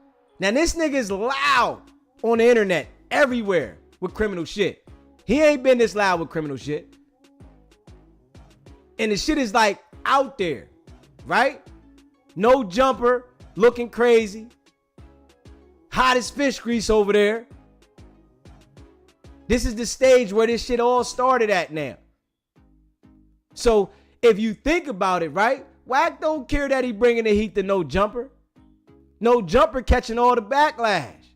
Now this nigga is loud on the internet everywhere with criminal shit. He ain't been this loud with criminal shit. And the shit is like out there, right? No jumper, looking crazy. Hottest fish grease over there. This is the stage where this shit all started at now. So if you think about it, right? Wack don't care that he bringing the heat to No Jumper. No Jumper catching all the backlash.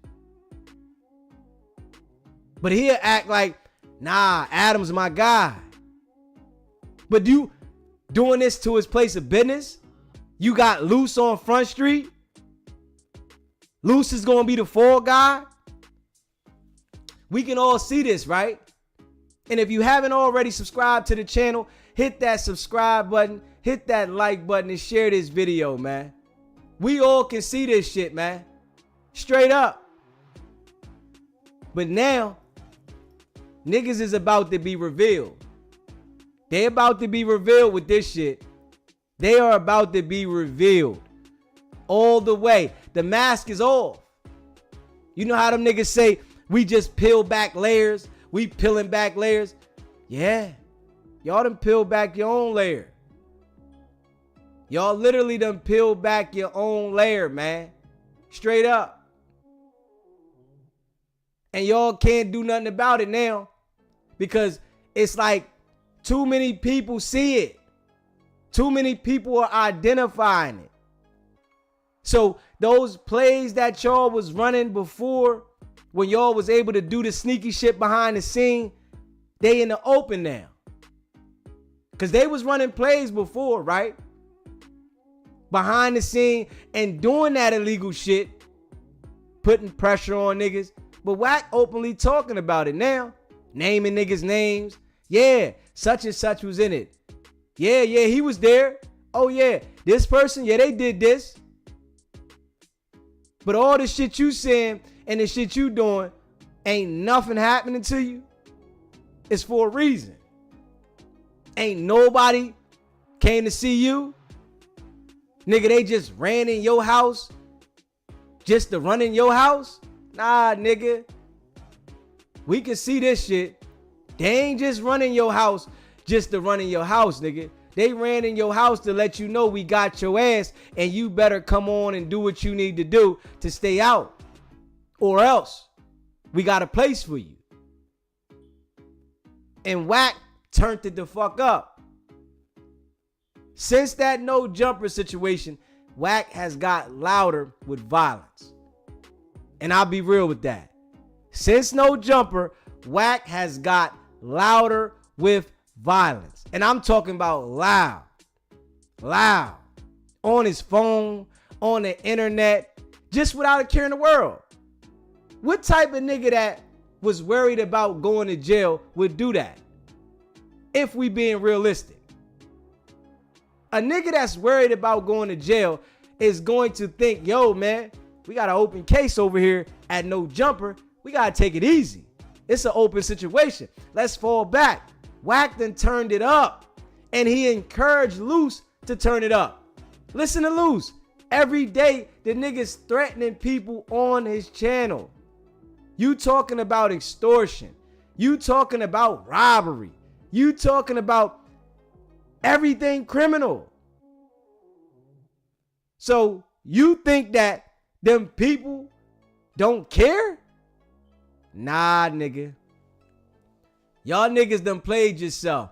But he'll act like, nah, Adam's my guy. But you doing this to his place of business? You got Luce on Front Street? Luce is going to be the fall guy? We can all see this, right? And if you haven't already subscribed to the channel, hit that subscribe button, hit that like button, and share this video, man. We all can see this shit, man. Straight up. But now, niggas is about to be revealed. They about to be revealed with this shit. They are about to be revealed. All the way. The mask is off. You know how them niggas say, we just peel back layers? We peeling back layers? Yeah. Y'all done peel back your own layer. Y'all literally done peel back your own layer, man. Straight up. And y'all can't do nothing about it now. Because it's like too many people see it. Too many people are identifying it. So those plays that y'all was running before, when y'all was able to do the sneaky shit behind the scene, they in the open now. Because they was running plays before, right? Behind the scene and doing that illegal shit, putting pressure on niggas. But Wack openly talking about it now. Naming niggas' names. Yeah, such and such was in it. Yeah, he was there. Oh yeah, this person, yeah, they did this. But all the shit you saying and the shit you doing, ain't nothing happening to you. It's for a reason. Ain't nobody came to see you. Nigga, they just ran in your house just to run in your house? Nah, nigga. We can see this shit. They ain't just running your house just to run in your house, nigga. They ran in your house to let you know we got your ass and you better come on and do what you need to do to stay out. Or else we got a place for you. And Wack turned it the fuck up. Since that No Jumper situation, Wack has got louder with violence. And I'll be real with that. Since No Jumper, Wack has got louder with violence. And I'm talking about loud. Loud. On his phone, on the internet, just without a care in the world. What type of nigga that was worried about going to jail would do that? If we being realistic. A nigga that's worried about going to jail is going to think, yo, man, we got an open case over here at No Jumper. We got to take it easy. It's an open situation. Let's fall back. Wack done turned it up. And he encouraged Luce to turn it up. Listen to Luce. Every day, the nigga's threatening people on his channel. You talking about extortion. You talking about robbery. You talking about everything criminal. So you think that them people don't care? Nah, nigga. Y'all niggas done played yourself.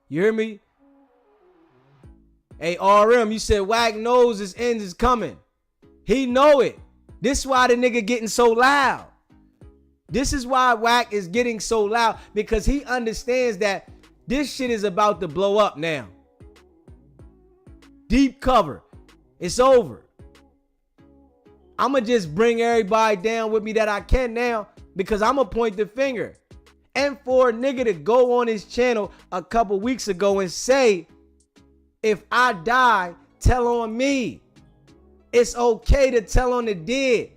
You hear me? Hey, RM, you said Wack knows his end is coming. He know it. This is why the nigga getting so loud. This is why Wack is getting so loud, because he understands that this shit is about to blow up now. Deep cover. It's over. I'ma just bring everybody down with me that I can now, because I'ma point the finger. And for a nigga to go on his channel a couple weeks ago and say, if I die, tell on me. It's okay to tell on the dead.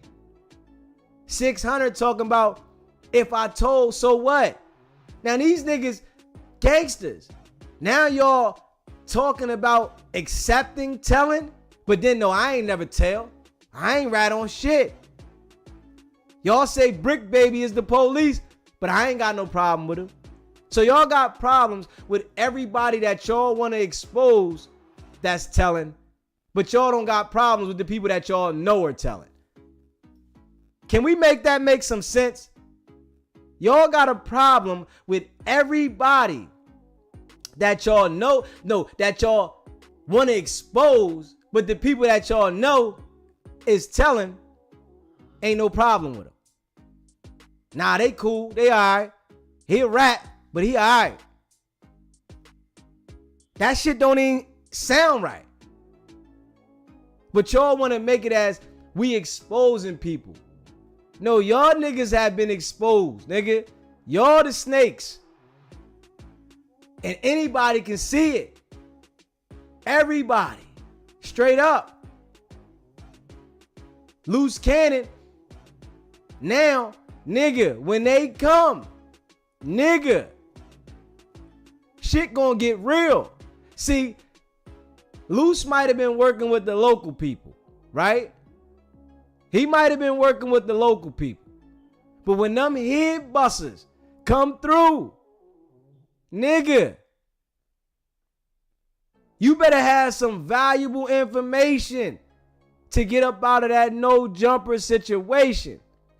600 talking about, if I told, so what? Now these niggas gangsters. Now y'all talking about accepting telling, but then no, I ain't never tell. I ain't rat on shit. Y'all say Brick Baby is the police, but I ain't got no problem with him. So y'all got problems with everybody that y'all want to expose that's telling, but y'all don't got problems with the people that y'all know are telling. Can we make that make some sense? Y'all got a problem with everybody that y'all know, that y'all want to expose, but the people that y'all know is telling ain't no problem with them. Nah, they cool. They all right. He a rat, but he all right. That shit don't even sound right. But y'all want to make it as we exposing people. No, y'all niggas have been exposed, nigga. Y'all the snakes. And anybody can see it. Everybody. Straight up. Loose cannon. Now, nigga, when they come, nigga, shit gonna get real. See, Luce might have been working with the local people, right? He might have been working with the local people. But when them head busters come through, nigga, you better have some valuable information to get up out of that no jumper situation.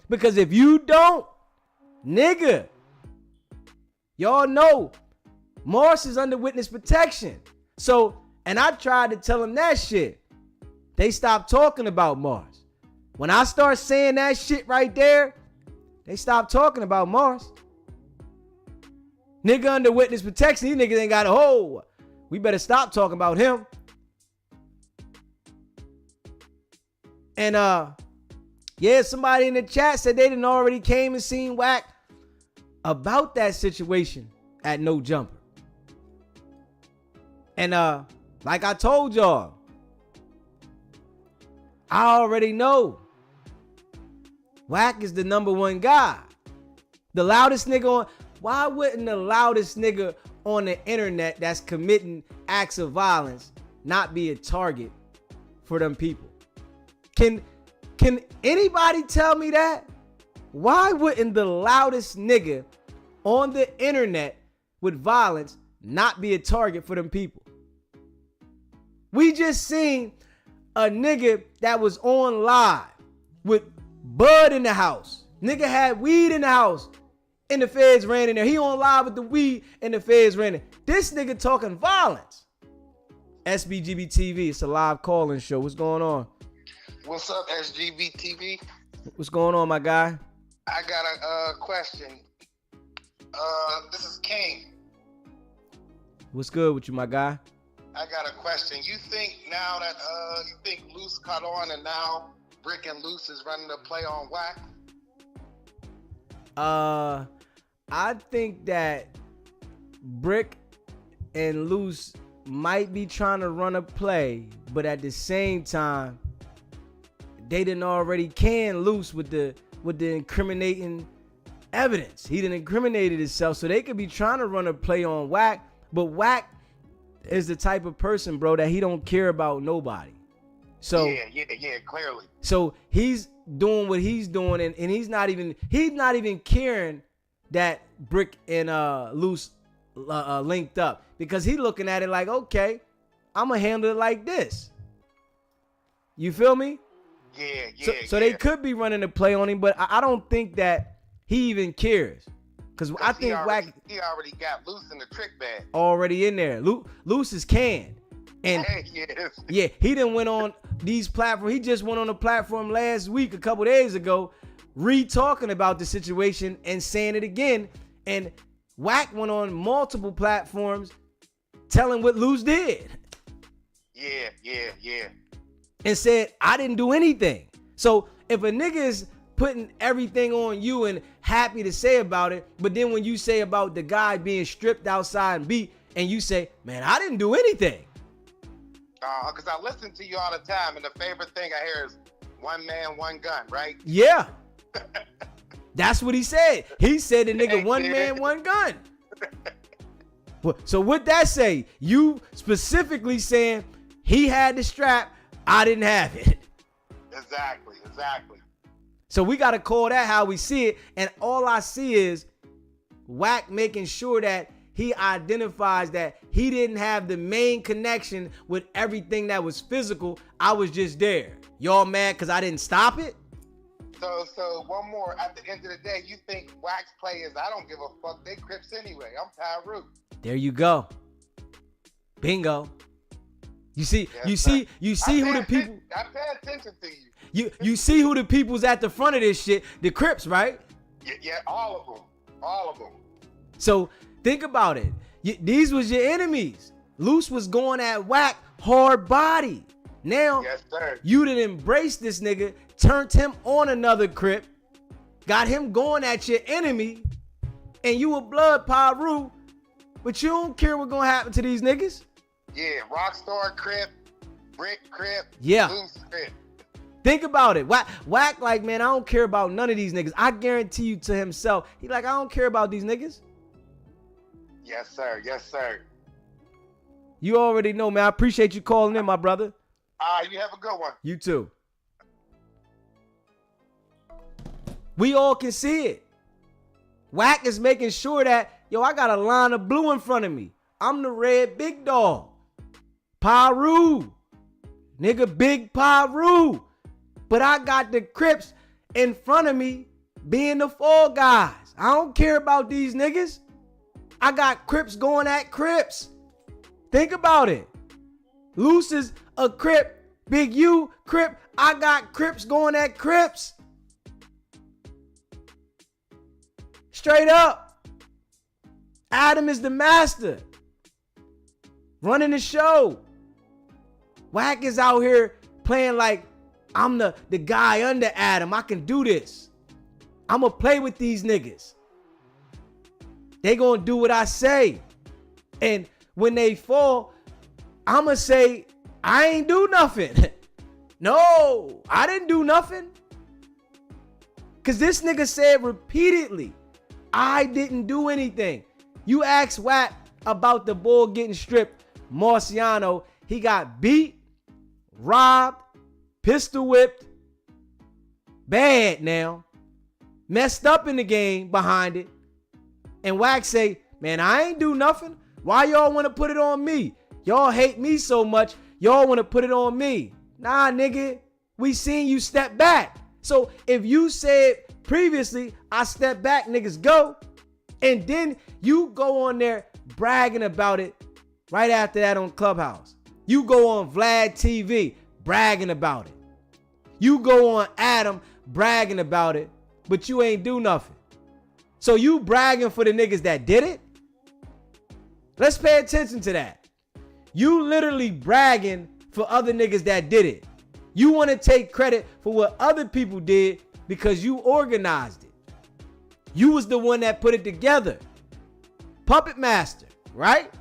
Because if you don't, nigga, y'all know Mars is under witness protection. So, and I tried to tell them that shit. They stopped talking about Mars. When I start saying that shit right there, they stopped talking about Mars. Nigga under witness protection, these niggas ain't got a hole. We better stop talking about him. And yeah, somebody in the chat said they didn't already came and seen Wack about that situation at No Jumper. And like I told y'all, I already know Wack is the number one guy. The loudest nigga on. Why wouldn't the loudest nigga on the internet that's committing acts of violence not be a target for them people? Can anybody tell me that? Why wouldn't the loudest nigga on the internet with violence not be a target for them people? We just seen a nigga that was on live with bud in the house. Nigga had weed in the house and the feds ran in there. He on live with the weed and the feds ran in. This nigga talking violence. SBGB TV, it's a live call-in show. What's going on? What's up, SGB TV? What's going on, my guy? I got a question. This is King. What's good with you, my guy? I got a question. You think now that you think Luce caught on and now Brick and Luce is running the play on Wack? I think that Brick and Luce might be trying to run a play, but at the same time, they didn't already can Luce with the incriminating evidence. He didn't incriminated himself, so they could be trying to run a play on Wack, but Wack is the type of person, bro, that he don't care about nobody. So yeah, clearly. So he's doing what he's doing, and he's not even caring that Brick and Luce linked up, because he looking at it like, okay, I'm gonna handle it like this. You feel me? Yeah. So they could be running a play on him, but I don't think that he even cares. Because I think Wack, he already got Luce in the trick bag. Already in there. Luce is canned. And yes. Yeah, he done went on these platforms. He just went on a platform last week, a couple days ago, re-talking about the situation and saying it again. And Wack went on multiple platforms telling what Luce did. Yeah. And said, I didn't do anything. So if a nigga is putting everything on you and happy to say about it, but then when you say about the guy being stripped outside and beat, and you say, man, I didn't do anything. Because I listen to you all the time, and the favorite thing I hear is one man, one gun, right? Yeah. That's what he said. He said the nigga one man, one gun. So what that say? You specifically saying he had the strap, I didn't have it. Exactly. So we got to call that how we see it. And all I see is Wack making sure that he identifies that he didn't have the main connection with everything that was physical. I was just there. Y'all mad because I didn't stop it? So one more. At the end of the day, you think Wax players? I don't give a fuck. They Crips anyway. I'm Pyru. There you go. Bingo. You see, Yes, you see who the people. I pay attention to you. You see who the people's at the front of this shit. The Crips, right? Yeah, all of them. All of them. So think about it. These was your enemies. Luce was going at Wack hard body. Now, Yes, sir. you done embraced this nigga, turned him on another Crip, got him going at your enemy, and you a blood Pyru, but you don't care what's gonna happen to these niggas. Yeah, Rockstar Crip, Brick Crip, Yeah. Luce Crip. Think about it. Wack like, man, I don't care about none of these niggas. I guarantee you to himself, he like, I don't care about these niggas. Yes, sir. Yes, sir. You already know, man. I appreciate you calling in, my brother. You have a good one. You too. We all can see it. Wack is making sure that, yo, I got a line of blue in front of me. I'm the red big dog. Pyru. Nigga, big Pyru. But I got the Crips in front of me being the fall guys. I don't care about these niggas. I got Crips going at Crips. Think about it. Luce is a Crip. Big U, Crip. I got Crips going at Crips. Straight up. Adam is the master. Running the show. Wack is out here playing like I'm the guy under Adam. I can do this. I'm going to play with these niggas. They going to do what I say. And when they fall, I'm going to say, I ain't do nothing. No, I didn't do nothing. Because this nigga said repeatedly, I didn't do anything. You ask Wack about the bull getting stripped, Marciano, he got beat, robbed, pistol whipped, bad now, messed up in the game behind it. And Wack say, man, I ain't do nothing. Why y'all want to put it on me? Y'all hate me so much, y'all want to put it on me. Nah, nigga, we seen you step back. So if you said previously, I step back, niggas go, and then you go on there bragging about it right after that on Clubhouse. You go on Vlad TV bragging about it. You go on Adam bragging about it, but you ain't do nothing. So you bragging for the niggas that did it? Let's pay attention to that. You literally bragging for other niggas that did it. You want to take credit for what other people did because you organized it. You was the one that put it together. Puppet master, right?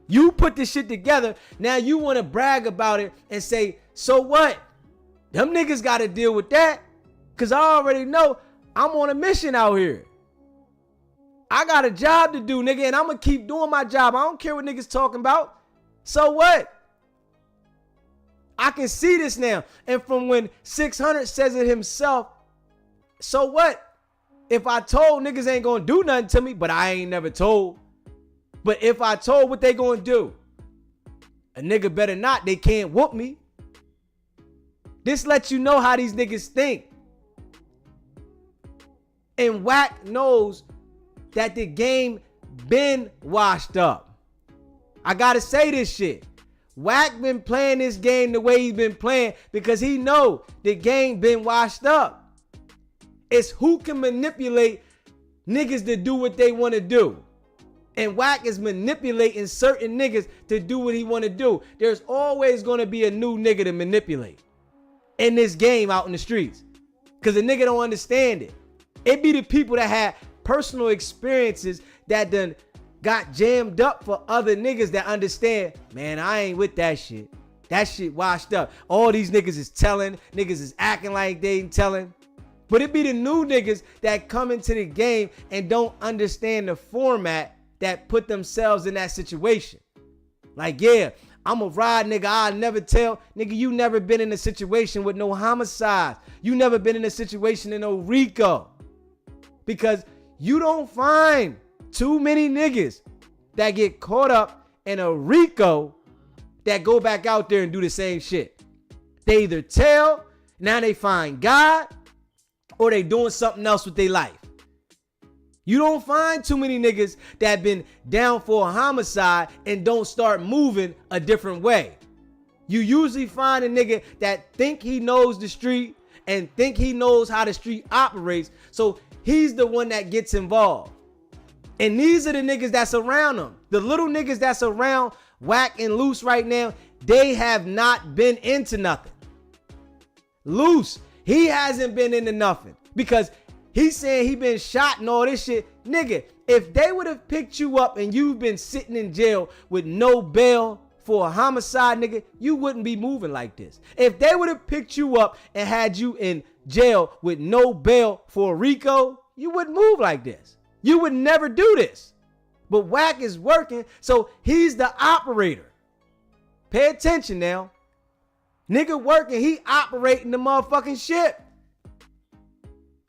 You put this shit together. Now you want to brag about it and say, so what? Them niggas got to deal with that because I already know I'm on a mission out here. I got a job to do, nigga, and I'm going to keep doing my job. I don't care what niggas talking about. So what? I can see this now. And from when 600 says it himself, so what? If I told niggas ain't going to do nothing to me, but I ain't never told. But if I told what they going to do, a nigga better not. They can't whoop me. This lets you know how these niggas think. And Wack knows that the game been washed up. I gotta say this shit. Wack been playing this game the way he's been playing because he know the game been washed up. It's who can manipulate niggas to do what they want to do. And Wack is manipulating certain niggas to do what he want to do. There's always going to be a new nigga to manipulate in this game out in the streets because the nigga don't understand it. It be the people that had personal experiences that done got jammed up for other niggas that understand, man, I ain't with that shit. That shit washed up. All these niggas is telling, niggas is acting like they ain't telling. But it be the new niggas that come into the game and don't understand the format that put themselves in that situation. Like, yeah, I'm a ride nigga, I'll never tell. Nigga, you never been in a situation with no homicides. You never been in a situation in no RICO. Because you don't find too many niggas that get caught up in a RICO that go back out there and do the same shit. They either tell, now they find God, or they doing something else with their life. You don't find too many niggas that been down for a homicide and don't start moving a different way. You usually find a nigga that think he knows the street and think he knows how the street operates, so he's the one that gets involved. And these are the niggas that's around him. The little niggas that's around Wack and Luce right now, they have not been into nothing. Luce, he hasn't been into nothing because he's saying he been shot and all this shit. Nigga, if they would have picked you up and you've been sitting in jail with no bail for a homicide, nigga, you wouldn't be moving like this. If they would have picked you up and had you in jail with no bail for a RICO, you wouldn't move like this. You would never do this. But Wack is working, so he's the operator. Pay attention now. Nigga working, he operating the motherfucking ship.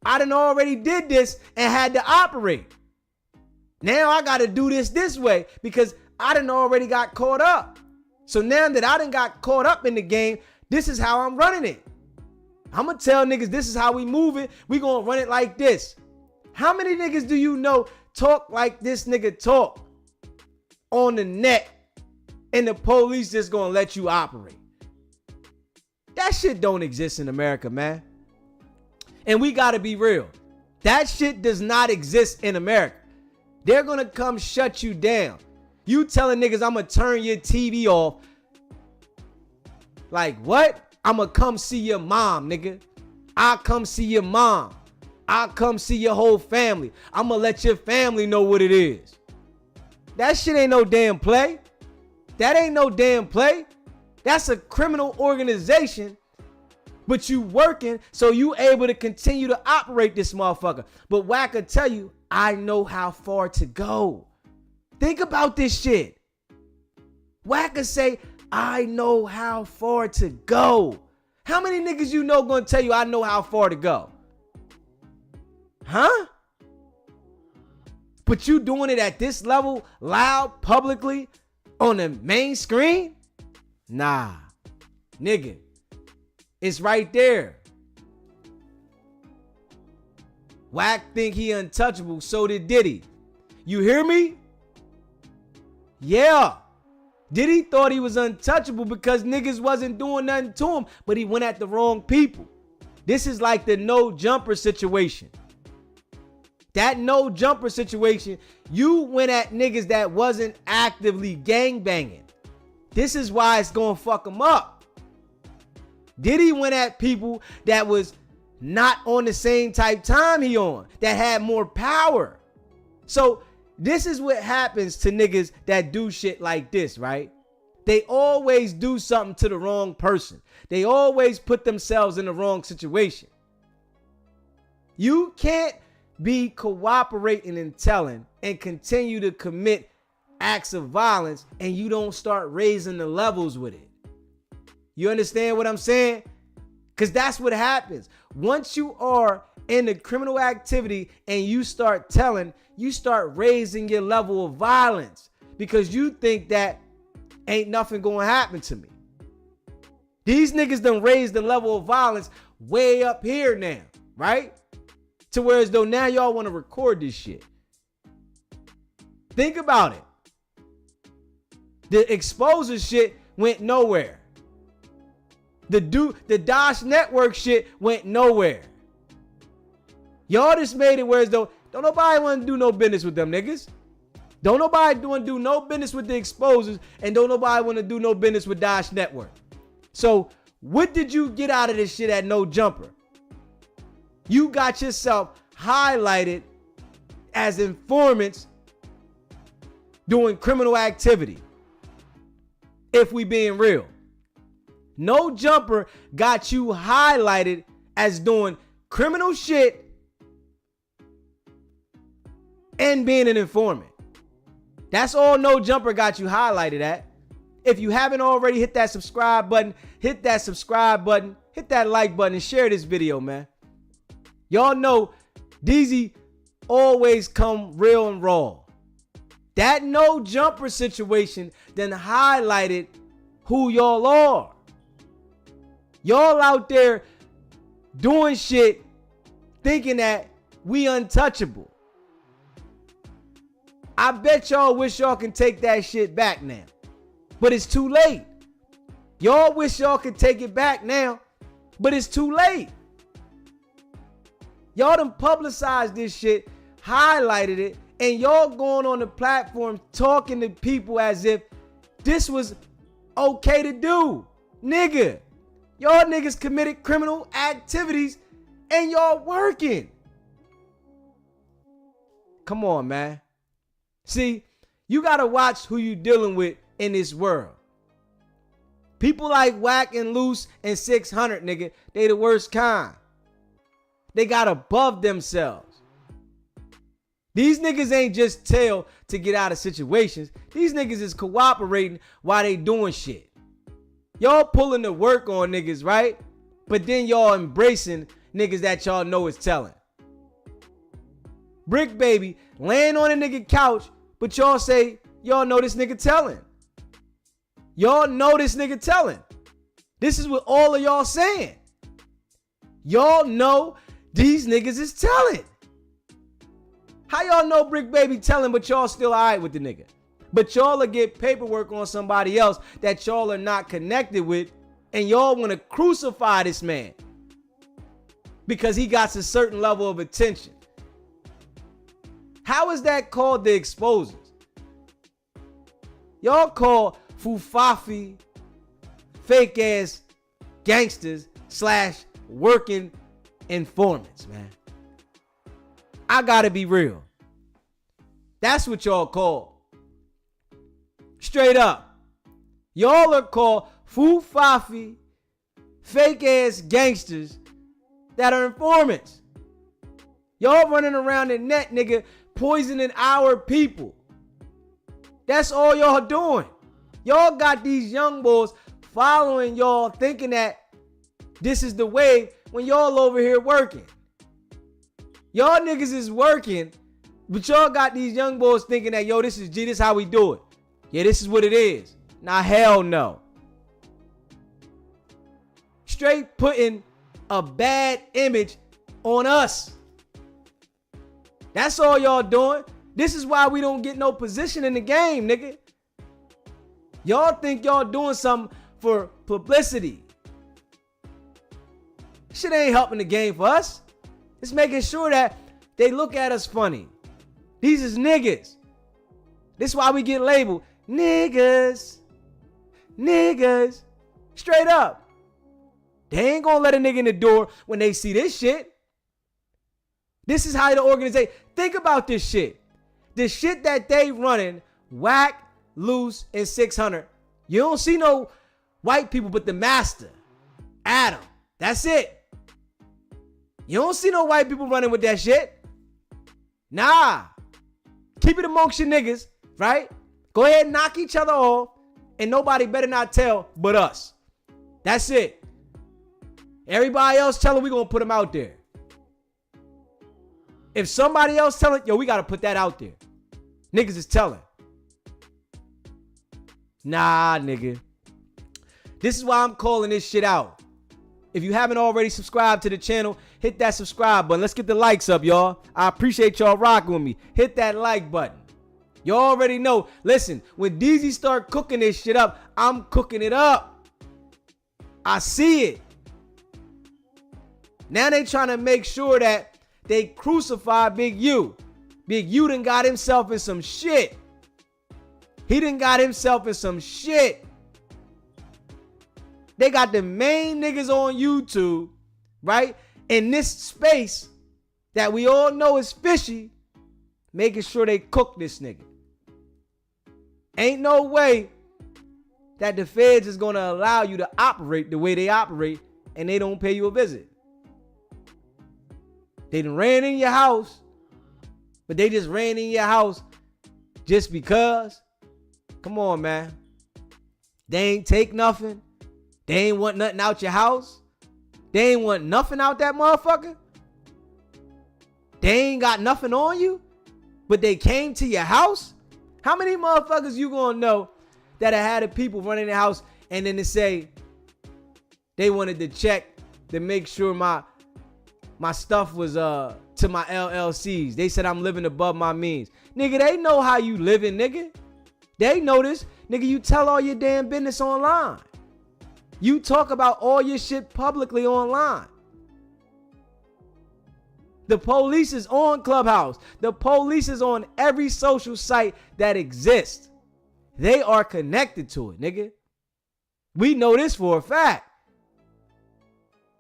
I done already did this and had to operate. Now I gotta do this way because I done already got caught up. So now that I done got caught up in the game, this is how I'm running it. I'm gonna tell niggas this is how we move it. We gonna run it like this. How many niggas do you know talk like this nigga talk on the net and the police just gonna let you operate? That shit don't exist in America, man. And we gotta be real. That shit does not exist in America. They're gonna come shut you down. You telling niggas I'm gonna turn your TV off. Like what? I'm gonna come see your mom, nigga. I'll come see your mom. I'll come see your whole family. I'm gonna let your family know what it is. That shit ain't no damn play. That ain't no damn play. That's a criminal organization, but you working so you able to continue to operate this motherfucker. But Wack will tell you, I know how far to go. Think about this shit. Wack will say, I know how far to go. How many niggas you know gonna tell you I know how far to go? Huh? But you doing it at this level, loud, publicly, on the main screen? Nah. Nigga. It's right there. Wack think he untouchable, so did Diddy. You hear me? Yeah. Diddy thought he was untouchable because niggas wasn't doing nothing to him, but he went at the wrong people. This is like the no jumper situation. That no jumper situation, you went at niggas that wasn't actively gangbanging. This is why it's gonna fuck him up. Diddy went at people that was not on the same type time he on, that had more power. So this is what happens to niggas that do shit like this, right? They always do something to the wrong person. They always put themselves in the wrong situation. You can't be cooperating and telling and continue to commit acts of violence and you don't start raising the levels with it. You understand what I'm saying? Because that's what happens. Once you are in the criminal activity and you start telling, you start raising your level of violence because you think that ain't nothing gonna happen to me. These niggas done raised the level of violence way up here now, right? To where as though now y'all want to record this shit. Think about it. The exposure shit went nowhere. The Dash Network shit went nowhere. Y'all just made it where as though don't nobody want to do no business with them niggas. Don't nobody want to do no business with the exposers, and don't nobody want to do no business with Dash Network. So what did you get out of this shit at No Jumper? You got yourself highlighted as informants doing criminal activity. If we being real. No Jumper got you highlighted as doing criminal shit and being an informant. That's all No Jumper got you highlighted at. If you haven't already, hit that subscribe button, hit that like button, and share this video, man. Y'all know DZ always come real and raw. That No Jumper situation then highlighted who y'all are. Y'all out there doing shit thinking that we untouchable. I bet y'all wish y'all can take that shit back now. But it's too late. Y'all wish y'all could take it back now, but it's too late. Y'all done publicized this shit, highlighted it, and y'all going on the platform talking to people as if this was okay to do. Nigga, y'all niggas committed criminal activities and y'all working. Come on, man. See, you gotta watch who you dealing with in this world. People like Wack and Luce and 600, nigga, they the worst kind. They got above themselves. These niggas ain't just tell to get out of situations. These niggas is cooperating while they doing shit. Y'all pulling the work on niggas, right? But then y'all embracing niggas that y'all know is telling. Brick Baby laying on a nigga couch, but y'all say y'all know this nigga telling. Y'all know this nigga telling. This is what all of y'all saying. Y'all know these niggas is telling. How y'all know Brick Baby telling, but y'all still alright with the nigga? But y'all will get paperwork on somebody else that y'all are not connected with, and y'all want to crucify this man because he got a certain level of attention. How is that called the exposers? Y'all call Fufafi fake ass gangsters / working informants, man. I gotta be real. That's what y'all call. Straight up. Y'all are called Fufafi fake ass gangsters that are informants. Y'all running around the net, nigga, poisoning our people. That's all y'all doing. Y'all got these young boys following y'all, thinking that this is the way when y'all over here working. Y'all niggas is working, but y'all got these young boys thinking that, yo, this is G, this is how we do it. Yeah, this is what it is. Nah, hell no. Straight putting a bad image on us. That's all y'all doing. This is why we don't get no position in the game, nigga. Y'all think y'all doing something for publicity. Shit ain't helping the game for us. It's making sure that they look at us funny. These is niggas. This is why we get labeled niggas. Niggas. Straight up. They ain't gonna let a nigga in the door when they see this shit. This is how the organization. Think about this shit. The shit that they running, Wack, Luce, and 600. You don't see no white people but the master, Adam. That's it. You don't see no white people running with that shit. Nah. Keep it amongst your niggas, right? Go ahead and knock each other off, and nobody better not tell but us. That's it. Everybody else telling, we gonna put them out there. If somebody else telling, yo, we gotta put that out there. Niggas is telling. Nah, nigga. This is why I'm calling this shit out. If you haven't already subscribed to the channel, hit that subscribe button. Let's get the likes up, y'all. I appreciate y'all rocking with me. Hit that like button. You already know. Listen, when DZ start cooking this shit up, I'm cooking it up. I see it. Now they trying to make sure that they crucify Big U. Big U done got himself in some shit. He done got himself in some shit. They got the main niggas on YouTube, right? In this space that we all know is fishy, making sure they cook this nigga. Ain't no way that the feds is going to allow you to operate the way they operate and they don't pay you a visit. They done ran in your house, but they just ran in your house just because. Come on, man. They ain't take nothing. They ain't want nothing out your house. They ain't want nothing out that motherfucker. They ain't got nothing on you, but they came to your house. How many motherfuckers you gonna know that had the people running the house and then they say they wanted to check to make sure my my stuff was to my LLCs. They said I'm living above my means. Nigga, they know how you living, nigga. They know this. Nigga, you tell all your damn business online. You talk about all your shit publicly online. The police is on Clubhouse. The police is on every social site that exists. They are connected to it, nigga. We know this for a fact.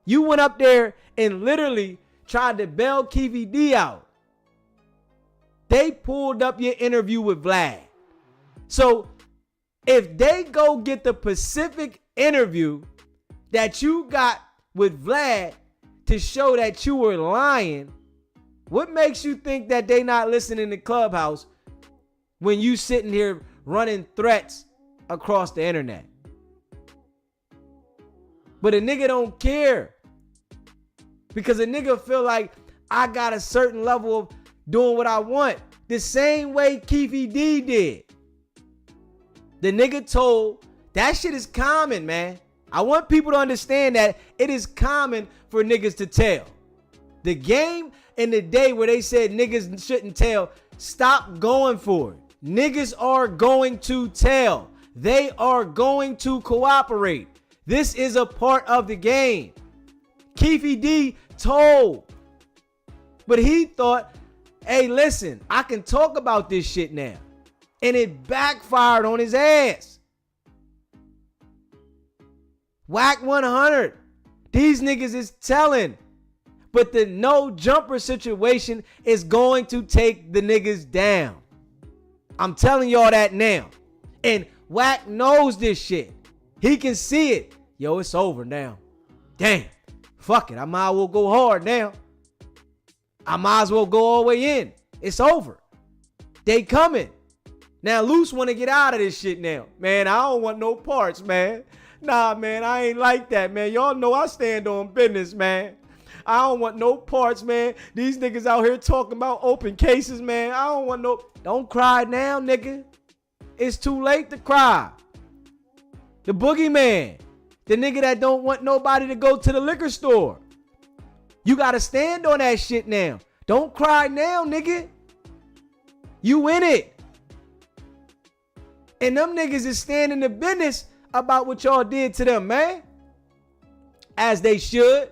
You went up there and literally tried to bail Keefy D out. They pulled up your interview with Vlad. So if they go get the Pacific interview that you got with Vlad to show that you were lying, what makes you think that they not listening to Clubhouse when you sitting here running threats across the internet? But a nigga don't care. Because a nigga feel like I got a certain level of doing what I want. The same way Keefy D did. The nigga told, that shit is common, man. I want people to understand that it is common for niggas to tell. The game in the day where they said niggas shouldn't tell, stop going for it. Niggas are going to tell. They are going to cooperate. This is a part of the game. Keefy D told. But he thought, hey, listen, I can talk about this shit now. And it backfired on his ass. Wack 100. These niggas is telling. But the no jumper situation is going to take the niggas down. I'm telling y'all that now. And Wack knows this shit. He can see it. Yo, it's over now. Damn. Fuck it. I might as well go hard now. I might as well go all the way in. It's over. They coming. Now, Luce want to get out of this shit now. Man, I don't want no parts, man. Nah, man, I ain't like that, man. Y'all know I stand on business, man. I don't want no parts, man. These niggas out here talking about open cases, man. I don't want no... Don't cry now, nigga. It's too late to cry. The boogeyman. The nigga that don't want nobody to go to the liquor store. You got to stand on that shit now. Don't cry now, nigga. You in it. And them niggas is standing the business about what y'all did to them, man. As they should.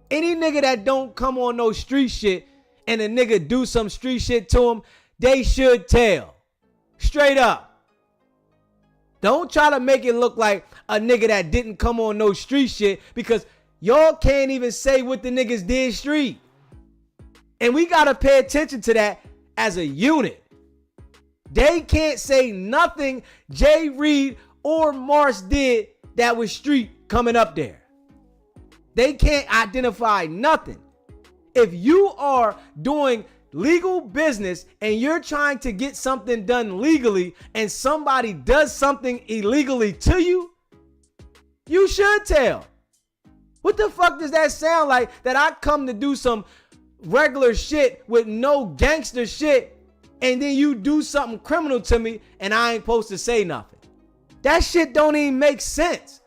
Any nigga that don't come on no street shit and a nigga do some street shit to him, they should tell. Straight up. Don't try to make it look like a nigga that didn't come on no street shit, because y'all can't even say what the niggas did street. And we got to pay attention to that as a unit. They can't say nothing Jay Reed or Mars did that was street coming up there. They can't identify nothing. If you are doing legal business and you're trying to get something done legally and somebody does something illegally to you, you should tell. What the fuck does that sound like, that I come to do some regular shit with no gangster shit and then you do something criminal to me and I ain't supposed to say nothing? That shit don't even make sense.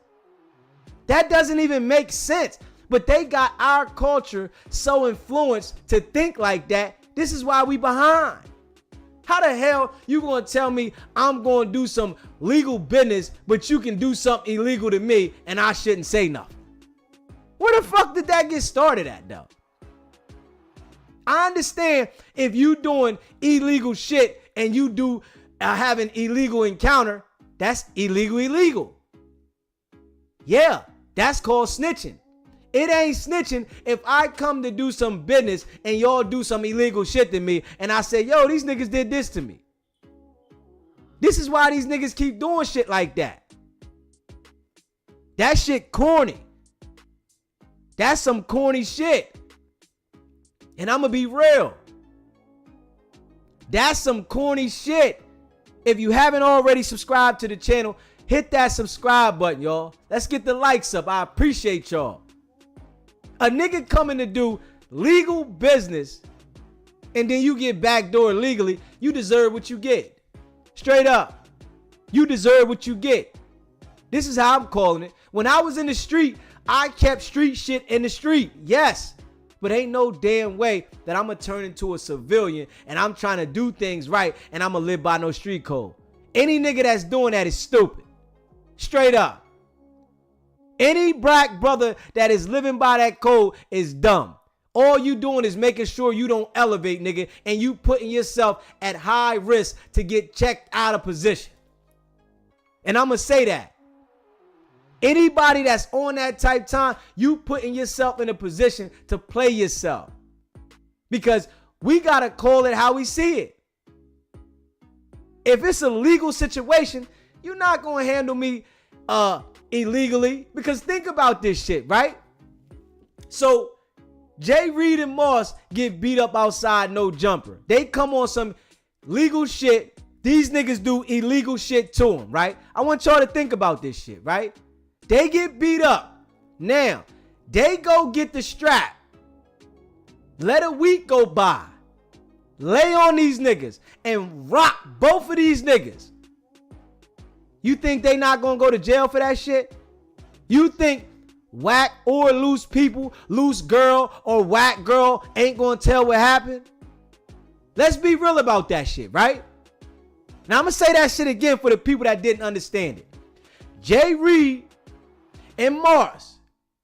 That doesn't even make sense. But they got our culture so influenced to think like that. This is why we behind. How the hell you gonna tell me I'm gonna do some legal business, but you can do something illegal to me and I shouldn't say nothing? Where the fuck did that get started at, though? I understand if you doing illegal shit and you do have an illegal encounter, that's illegal. Yeah, that's called snitching. It ain't snitching if I come to do some business and y'all do some illegal shit to me and I say, yo, these niggas did this to me. This is why these niggas keep doing shit like that. That shit corny. That's some corny shit. And I'm gonna be real. That's some corny shit. If you haven't already subscribed to the channel, hit that subscribe button, y'all. Let's get the likes up. I appreciate y'all. A nigga coming to do legal business and then you get backdoor legally, you deserve what you get. Straight up. You deserve what you get. This is how I'm calling it. When I was in the street, I kept street shit in the street. Yes, But ain't no damn way that I'm going to turn into a civilian and I'm trying to do things right and I'm going to live by no street code. Any nigga that's doing that is stupid. Straight up. Any black brother that is living by that code is dumb. All you doing is making sure you don't elevate, nigga, and you putting yourself at high risk to get checked out of position. And I'm going to say that. Anybody that's on that type time, you putting yourself in a position to play yourself. Because we got to call it how we see it. If it's a legal situation, you're not going to handle me illegally. Because think about this shit, right? So Jay Reed and Moss get beat up outside, no jumper. They come on some legal shit. These niggas do illegal shit to them, right? I want y'all to think about this shit, right? They get beat up. Now, they go get the strap. Let a week go by. Lay on these niggas and rock both of these niggas. You think they not gonna go to jail for that shit? You think Wack or Luce people, Luce girl or Wack girl ain't gonna tell what happened? Let's be real about that shit, right? Now I'm gonna say that shit again for the people that didn't understand it. Jay Reed and Mars.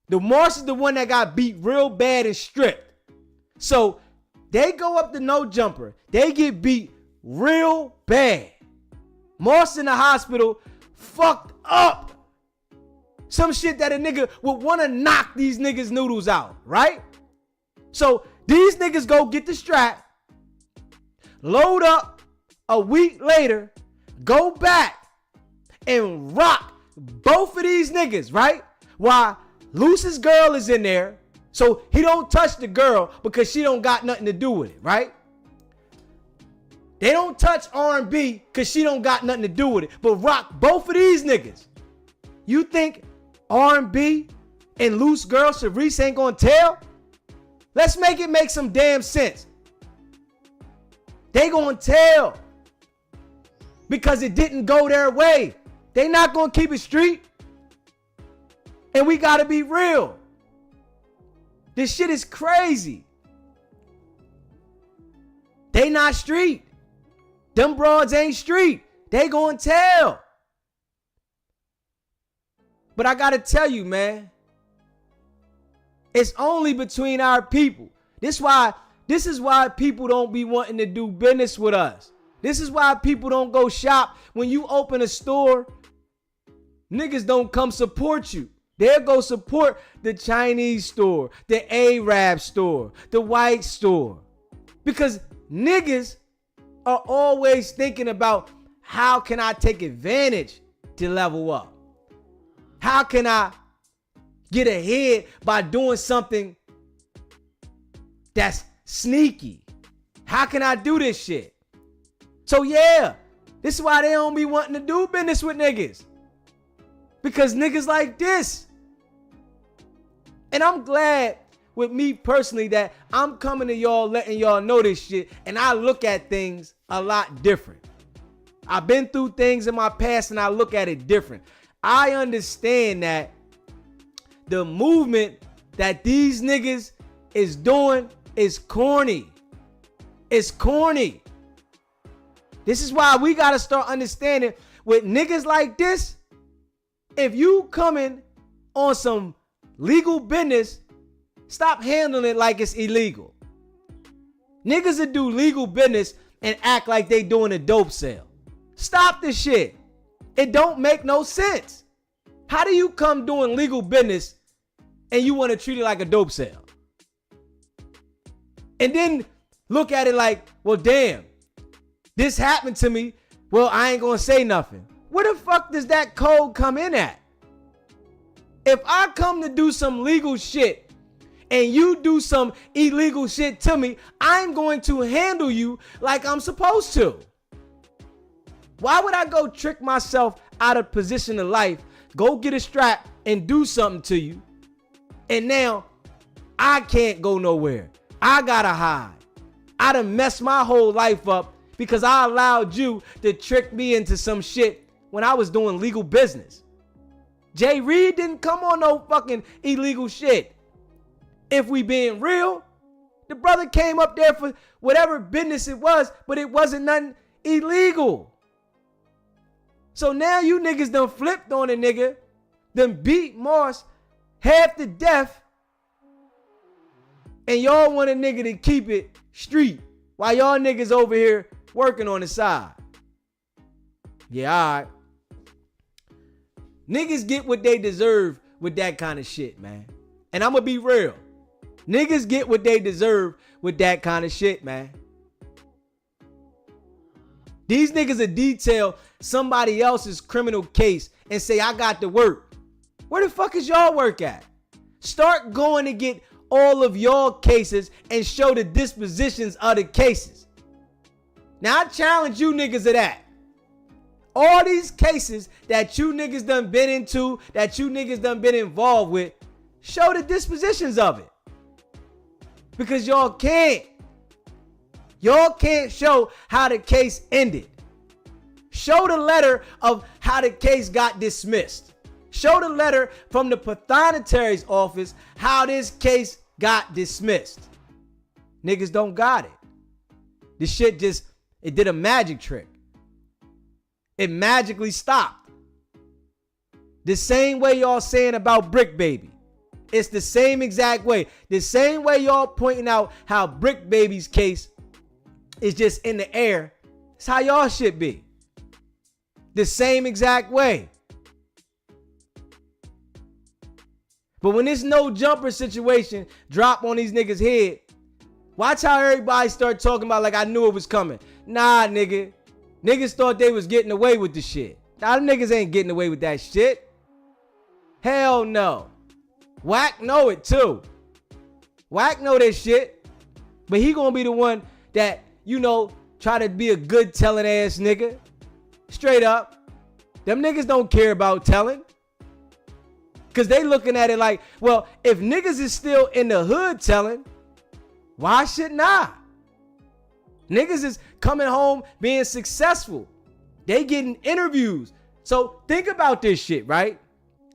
The Mars is the one that got beat real bad and stripped. So they go up to no jumper. They get beat real bad. Mars in the hospital fucked up. Some shit that a nigga would want to knock these niggas noodles out, right? So these niggas go get the strap, load up a week later, go back and rock both of these niggas, right? While Luce's girl is in there, so he don't touch the girl because she don't got nothing to do with it, right? They don't touch R&B because she don't got nothing to do with it, but rock both of these niggas. You think R&B and Luce girl Sharice ain't gonna tell? Let's make it make some damn sense. They gonna tell because it didn't go their way. They not gonna keep it street. And we gotta be real. This shit is crazy. They not street. Them broads ain't street. They gonna tell. But I gotta tell you, man, it's only between our people. This is why people don't be wanting to do business with us. This is why people don't go shop. When you open a store, niggas don't come support you. They'll go support the Chinese store, the Arab store, the white store. Because niggas are always thinking about how can I take advantage to level up? How can I get ahead by doing something that's sneaky? How can I do this shit? So yeah, this is why they don't be wanting to do business with niggas. Because niggas like this. And I'm glad with me personally that I'm coming to y'all letting y'all know this shit. And I look at things a lot different. I've been through things in my past and I look at it different. I understand that the movement that these niggas is doing is corny. It's corny. This is why we got to start understanding with niggas like this. If you coming on some legal business, stop handling it like it's illegal. Niggas that do legal business and act like they doing a dope sale. Stop this shit. It don't make no sense. How do you come doing legal business and you want to treat it like a dope sale? And then look at it like, well, damn, this happened to me. Well, I ain't going to say nothing. Where the fuck does that code come in at? If I come to do some legal shit and you do some illegal shit to me, I'm going to handle you like I'm supposed to. Why would I go trick myself out of position of life, go get a strap and do something to you, and now I can't go nowhere? I gotta hide. I done messed my whole life up because I allowed you to trick me into some shit when I was doing legal business. Jay Reed didn't come on no fucking illegal shit. If we being real, The brother came up there for whatever business it was, but it wasn't nothing illegal. So now you niggas done flipped on a nigga, done beat Moss half to death, and y'all want a nigga to keep it street while y'all niggas over here working on the side. Yeah, all right. Niggas get what they deserve with that kind of shit, man. And I'm gonna be real. Niggas get what they deserve with that kind of shit, man. These niggas will detail somebody else's criminal case and say, I got the work. Where the fuck is y'all work at? Start going to get all of y'all cases and show the dispositions of the cases. Now I challenge you niggas to that. All these cases that you niggas done been into, that you niggas done been involved with, show the dispositions of it. Because y'all can't. Y'all can't show how the case ended. Show the letter of how the case got dismissed. Show the letter from the pathonetary's office how this case got dismissed. Niggas don't got it. This shit just, it did a magic trick. It magically stopped. The same way y'all saying about Brick Baby. It's the same exact way. The same way y'all pointing out how Brick Baby's case is just in the air. It's how y'all shit be. The same exact way. But when this no jumper situation drop on these niggas' head, watch how everybody start talking about like I knew it was coming. Nah, nigga. Niggas thought they was getting away with the shit. Nah, them niggas ain't getting away with that shit. Hell no. Wack know it too. Wack know this shit. But he gonna be the one that, you know, try to be a good telling ass nigga. Straight up. Them niggas don't care about telling. Cause they looking at it like, well, if niggas is still in the hood telling, why shouldn't I? Niggas is coming home being successful. They getting interviews. So think about this shit, right?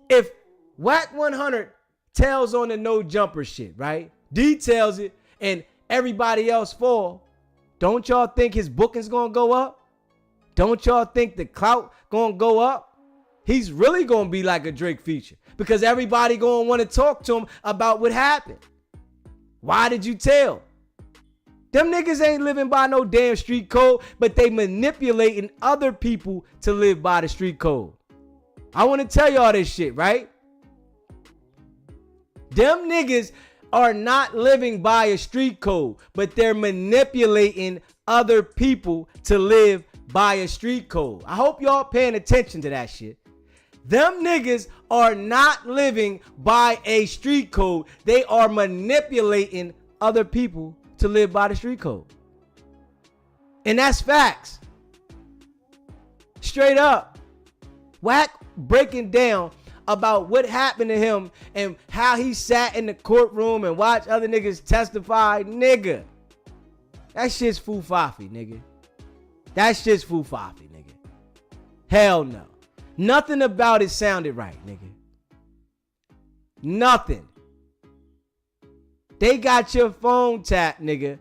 If Wack 100 tells on the no jumper shit, right? Details it and everybody else fall. Don't y'all think his booking's gonna go up? Don't y'all think the clout gonna go up? He's really gonna be like a Drake feature because everybody gonna want to talk to him about what happened. Why did you tell? Them niggas ain't living by no damn street code, but they manipulating other people to live by the street code. I want to tell y'all this shit, right? Them niggas are not living by a street code, but they're manipulating other people to live by a street code. I hope y'all paying attention to that shit. Them niggas are not living by a street code. They are manipulating other people to live by the street code. And that's facts. Straight up. Wack breaking down about what happened to him and how he sat in the courtroom and watched other niggas testify. Nigga. That shit's foo-fafi, nigga. That shit's foo-fafi, nigga. Hell no. Nothing about it sounded right, nigga. Nothing. They got your phone tapped, nigga.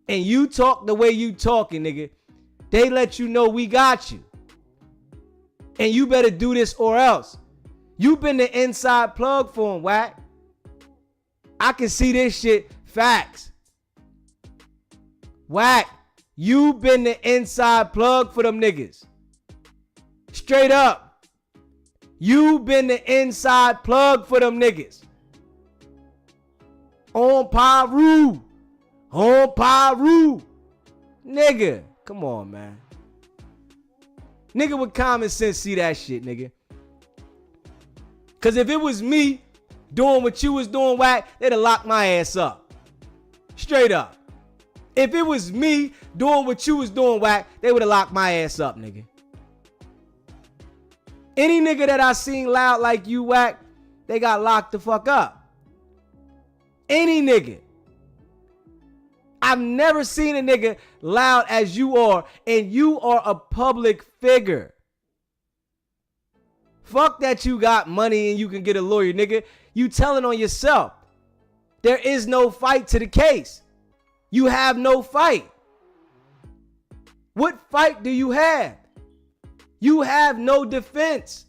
And you talk the way you talking, nigga. They let you know we got you. And you better do this or else. You been the inside plug for him, Wack. I can see this shit. Facts. Wack, you been the inside plug for them niggas. Straight up. You been the inside plug for them niggas. On Paru. On Paru. Nigga. Come on, man. Nigga with common sense see that shit, nigga. Cause if it was me doing what you was doing, Wack, they'd have locked my ass up. Straight up. If it was me doing what you was doing, Wack, they would have locked my ass up, nigga. Any nigga that I seen loud like you, Wack, they got locked the fuck up. Any nigga. I've never seen a nigga loud as you are, and you are a public figure. Fuck that you got money and you can get a lawyer, nigga. You telling on yourself. There is no fight to the case. You have no fight. What fight do you have? You have no defense.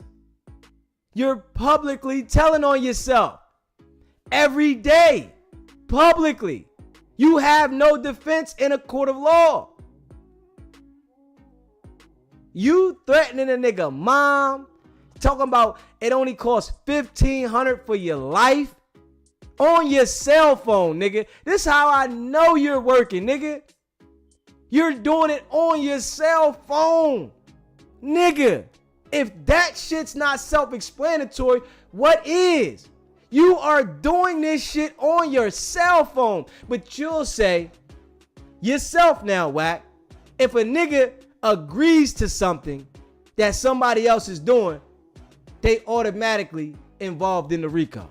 You're publicly telling on yourself every day, publicly. You have no defense in a court of law. You threatening a nigga mom, talking about it only costs $1,500 for your life on your cell phone, nigga. This is how I know you're working, nigga. You're doing it on your cell phone, nigga. If that shit's not self-explanatory, what is? You are doing this shit on your cell phone. But you'll say yourself now, Wack, if a nigga agrees to something that somebody else is doing, they automatically involved in the RICO.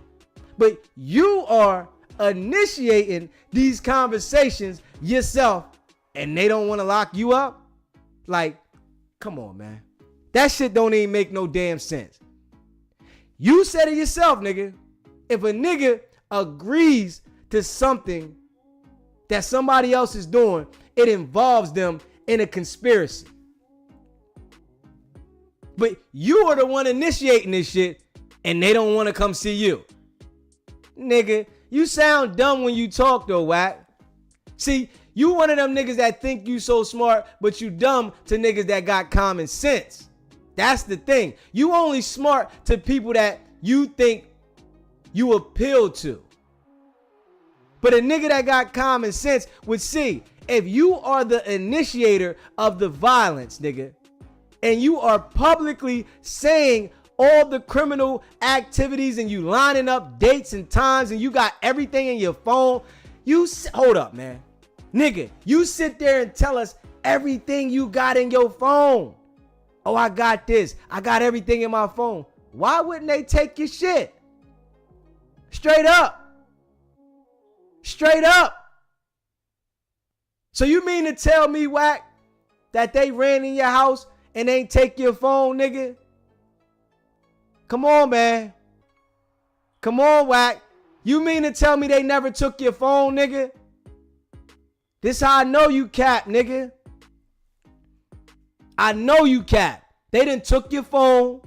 But you are initiating these conversations yourself and they don't want to lock you up? Like, come on, man. That shit don't even make no damn sense. You said it yourself, nigga. If a nigga agrees to something that somebody else is doing, it involves them in a conspiracy. But you are the one initiating this shit and they don't want to come see you. Nigga, you sound dumb when you talk though, Wack. See, you one of them niggas that think you so smart, but you dumb to niggas that got common sense. That's the thing. You only smart to people that you think you appeal to. But a nigga that got common sense would see, if you are the initiator of the violence, nigga, and you are publicly saying all the criminal activities and you lining up dates and times and you got everything in your phone, hold up, man. Nigga, you sit there and tell us everything you got in your phone. Oh, I got this. I got everything in my phone. Why wouldn't they take your shit? Straight up. Straight up. So you mean to tell me, Wack, that they ran in your house and ain't take your phone, nigga? Come on, man. Come on, Wack. You mean to tell me they never took your phone, nigga? This how I know you cap, nigga. I know you cap. They done took your phone.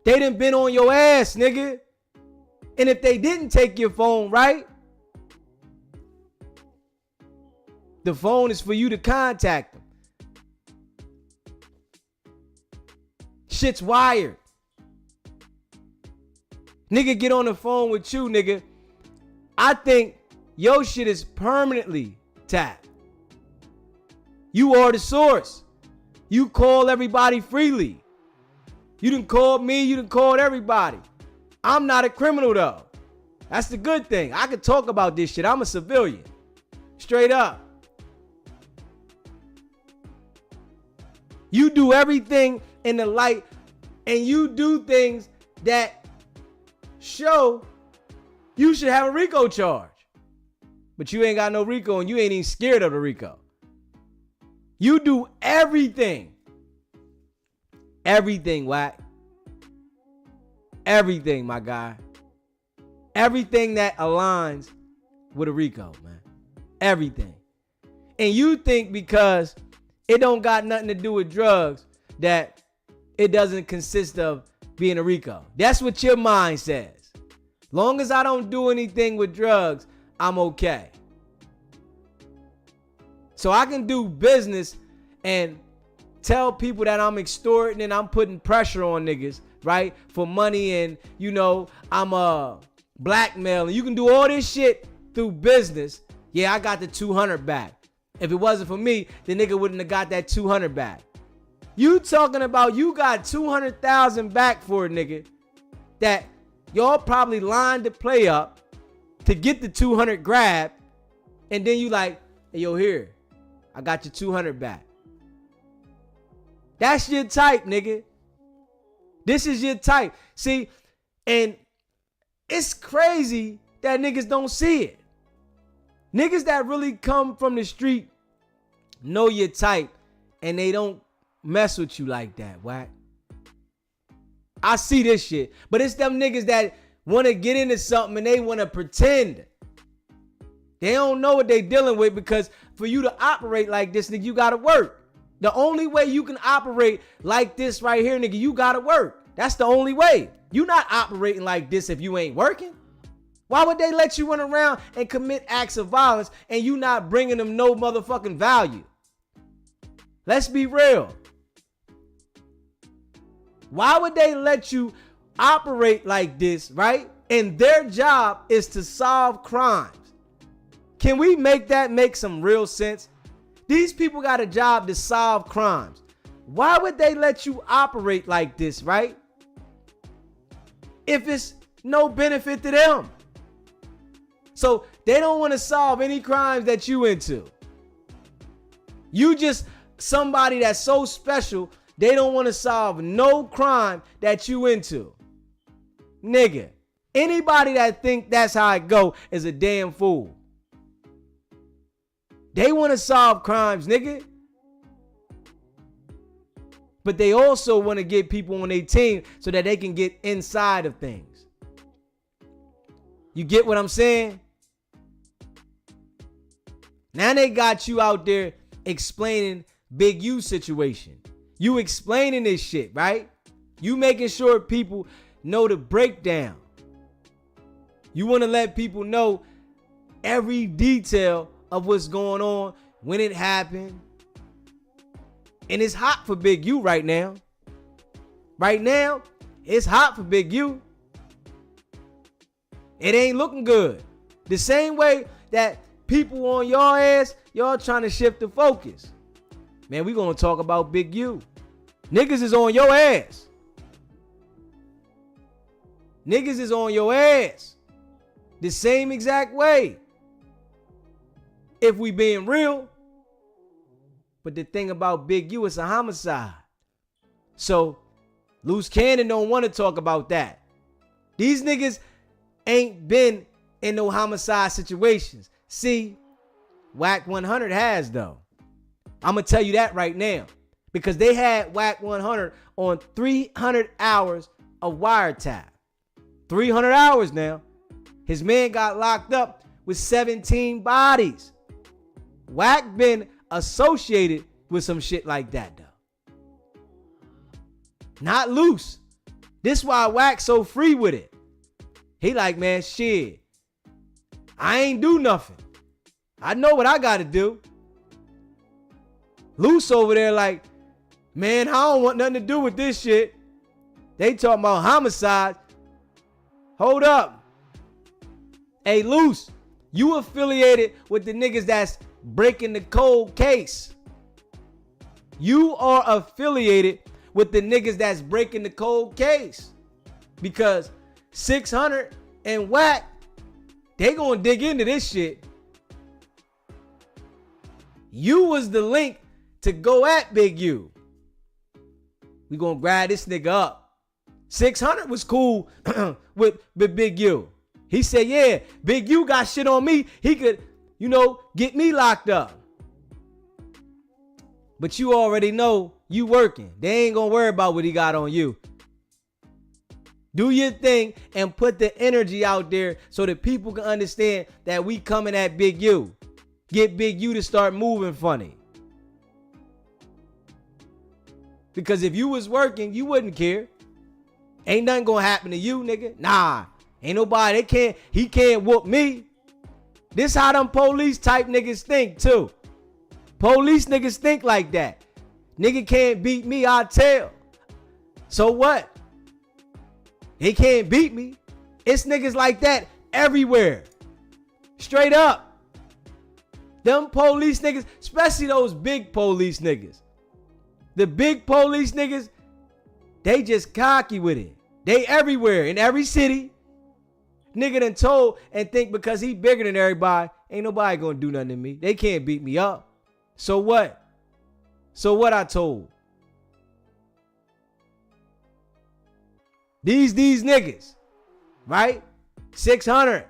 They done been on your ass, nigga. And if they didn't take your phone, right? The phone is for you to contact them. Shit's wired. Nigga get on the phone with you, nigga. I think your shit is permanently tapped. You are the source. You call everybody freely. You done called me, you done called everybody. I'm not a criminal though. That's the good thing. I can talk about this shit. I'm a civilian. Straight up. You do everything in the light and you do things that show you should have a RICO charge. But you ain't got no RICO and you ain't even scared of the RICO. You do everything. Everything, Wack. Everything, my guy. Everything that aligns with a RICO, man. Everything. And you think because it don't got nothing to do with drugs that it doesn't consist of being a RICO. That's what your mind says. Long as I don't do anything with drugs, I'm okay. So I can do business and tell people that I'm extorting and I'm putting pressure on niggas, right? For money and, you know, I'm blackmailing. You can do all this shit through business. Yeah, I got the 200 back. If it wasn't for me, the nigga wouldn't have got that 200 back. You talking about you got 200,000 back for a nigga that y'all probably lined the play up to get the 200 grab, and then you like, hey, yo, here, I got your 200 back. That's your type, nigga. This is your type. See, and it's crazy that niggas don't see it. Niggas that really come from the street know your type, and they don't mess with you like that, Wack. I see this shit. But it's them niggas that want to get into something and they want to pretend. They don't know what they dealing with, because for you to operate like this, nigga, you got to work. The only way you can operate like this right here, nigga, you got to work. That's the only way. You not operating like this if you ain't working. Why would they let you run around and commit acts of violence and you not bringing them no motherfucking value? Let's be real. Why would they let you operate like this, right? And their job is to solve crimes. Can we make that make some real sense? These people got a job to solve crimes. Why would they let you operate like this, right? If it's no benefit to them. So they don't want to solve any crimes that you into. You just somebody that's so special, they don't want to solve no crime that you into. Nigga, anybody that think that's how it go is a damn fool. They want to solve crimes, nigga. But they also want to get people on their team so that they can get inside of things. You get what I'm saying? Now they got you out there explaining Big U situation. You explaining this shit, right? You making sure people know the breakdown. You want to let people know every detail of what's going on, when it happened. And it's hot for Big U right now. Right now, it's hot for Big U. It ain't looking good. The same way that people on your ass, y'all trying to shift the focus. Man, we gonna talk about Big U. Niggas is on your ass. Niggas is on your ass. The same exact way. If we being real. But the thing about Big U, it's a homicide. So, Luce Cannon don't want to talk about that. These niggas ain't been in no homicide situations. See, Wack 100 has though. I'm going to tell you that right now. Because they had Wack 100 on 300 hours of wiretap. 300 hours now. His man got locked up with 17 bodies. Wack been associated with some shit like that though. Not Luce. This why Wack so free with it. He like, man, shit. I ain't do nothing. I know what I gotta do. Luce over there like, man, I don't want nothing to do with this shit. They talking about homicide. Hold up. Hey, Luce, you affiliated with the niggas that's breaking the cold case. You are affiliated with the niggas that's breaking the cold case. Because 600 and Wack, they gonna dig into this shit. You was the link to go at Big U. We gonna grab this nigga up. 600 was cool with Big U. He said, yeah, Big U got shit on me. He could, get me locked up. But you already know you working. They ain't gonna worry about what he got on you. Do your thing and put the energy out there so that people can understand that we coming at Big U. Get Big U to start moving funny. Because if you was working, you wouldn't care. Ain't nothing gonna happen to you, nigga. Nah. Ain't nobody, he can't whoop me. This how them police type niggas think too. Police niggas think like that. Nigga can't beat me, I tell. So what? They can't beat me. It's niggas like that everywhere. Straight up. Them police niggas, especially those big police niggas. The big police niggas, they just cocky with it. They everywhere, in every city. Nigga done told and think because he bigger than everybody, ain't nobody gonna do nothing to me. They can't beat me up. So what? So what I told? These niggas, right? 600.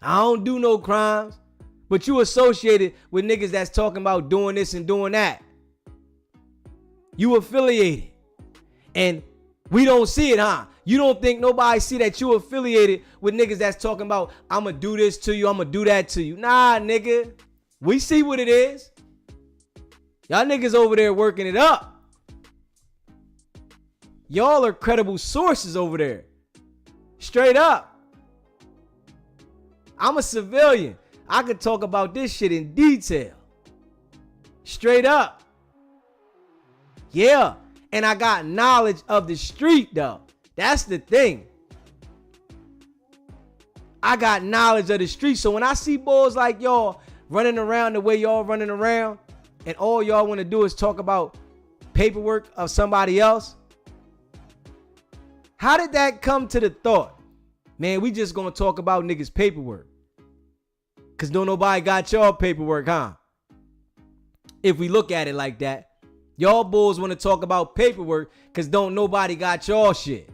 I don't do no crimes, but you associated with niggas that's talking about doing this and doing that. You affiliated. And we don't see it, huh? You don't think nobody see that you affiliated with niggas that's talking about, I'ma do this to you, I'ma do that to you. Nah, nigga. We see what it is. Y'all niggas over there working it up. Y'all are credible sources over there. Straight up. I'm a civilian. I could talk about this shit in detail. Straight up. Yeah. And I got knowledge of the street though. That's the thing. I got knowledge of the street. So when I see boys like y'all running around the way y'all running around, and all y'all want to do is talk about paperwork of somebody else, how did that come to the thought? Man, we just gonna talk about niggas' paperwork. Cause don't nobody got y'all paperwork, huh? If we look at it like that, y'all bulls want to talk about paperwork cause don't nobody got y'all shit.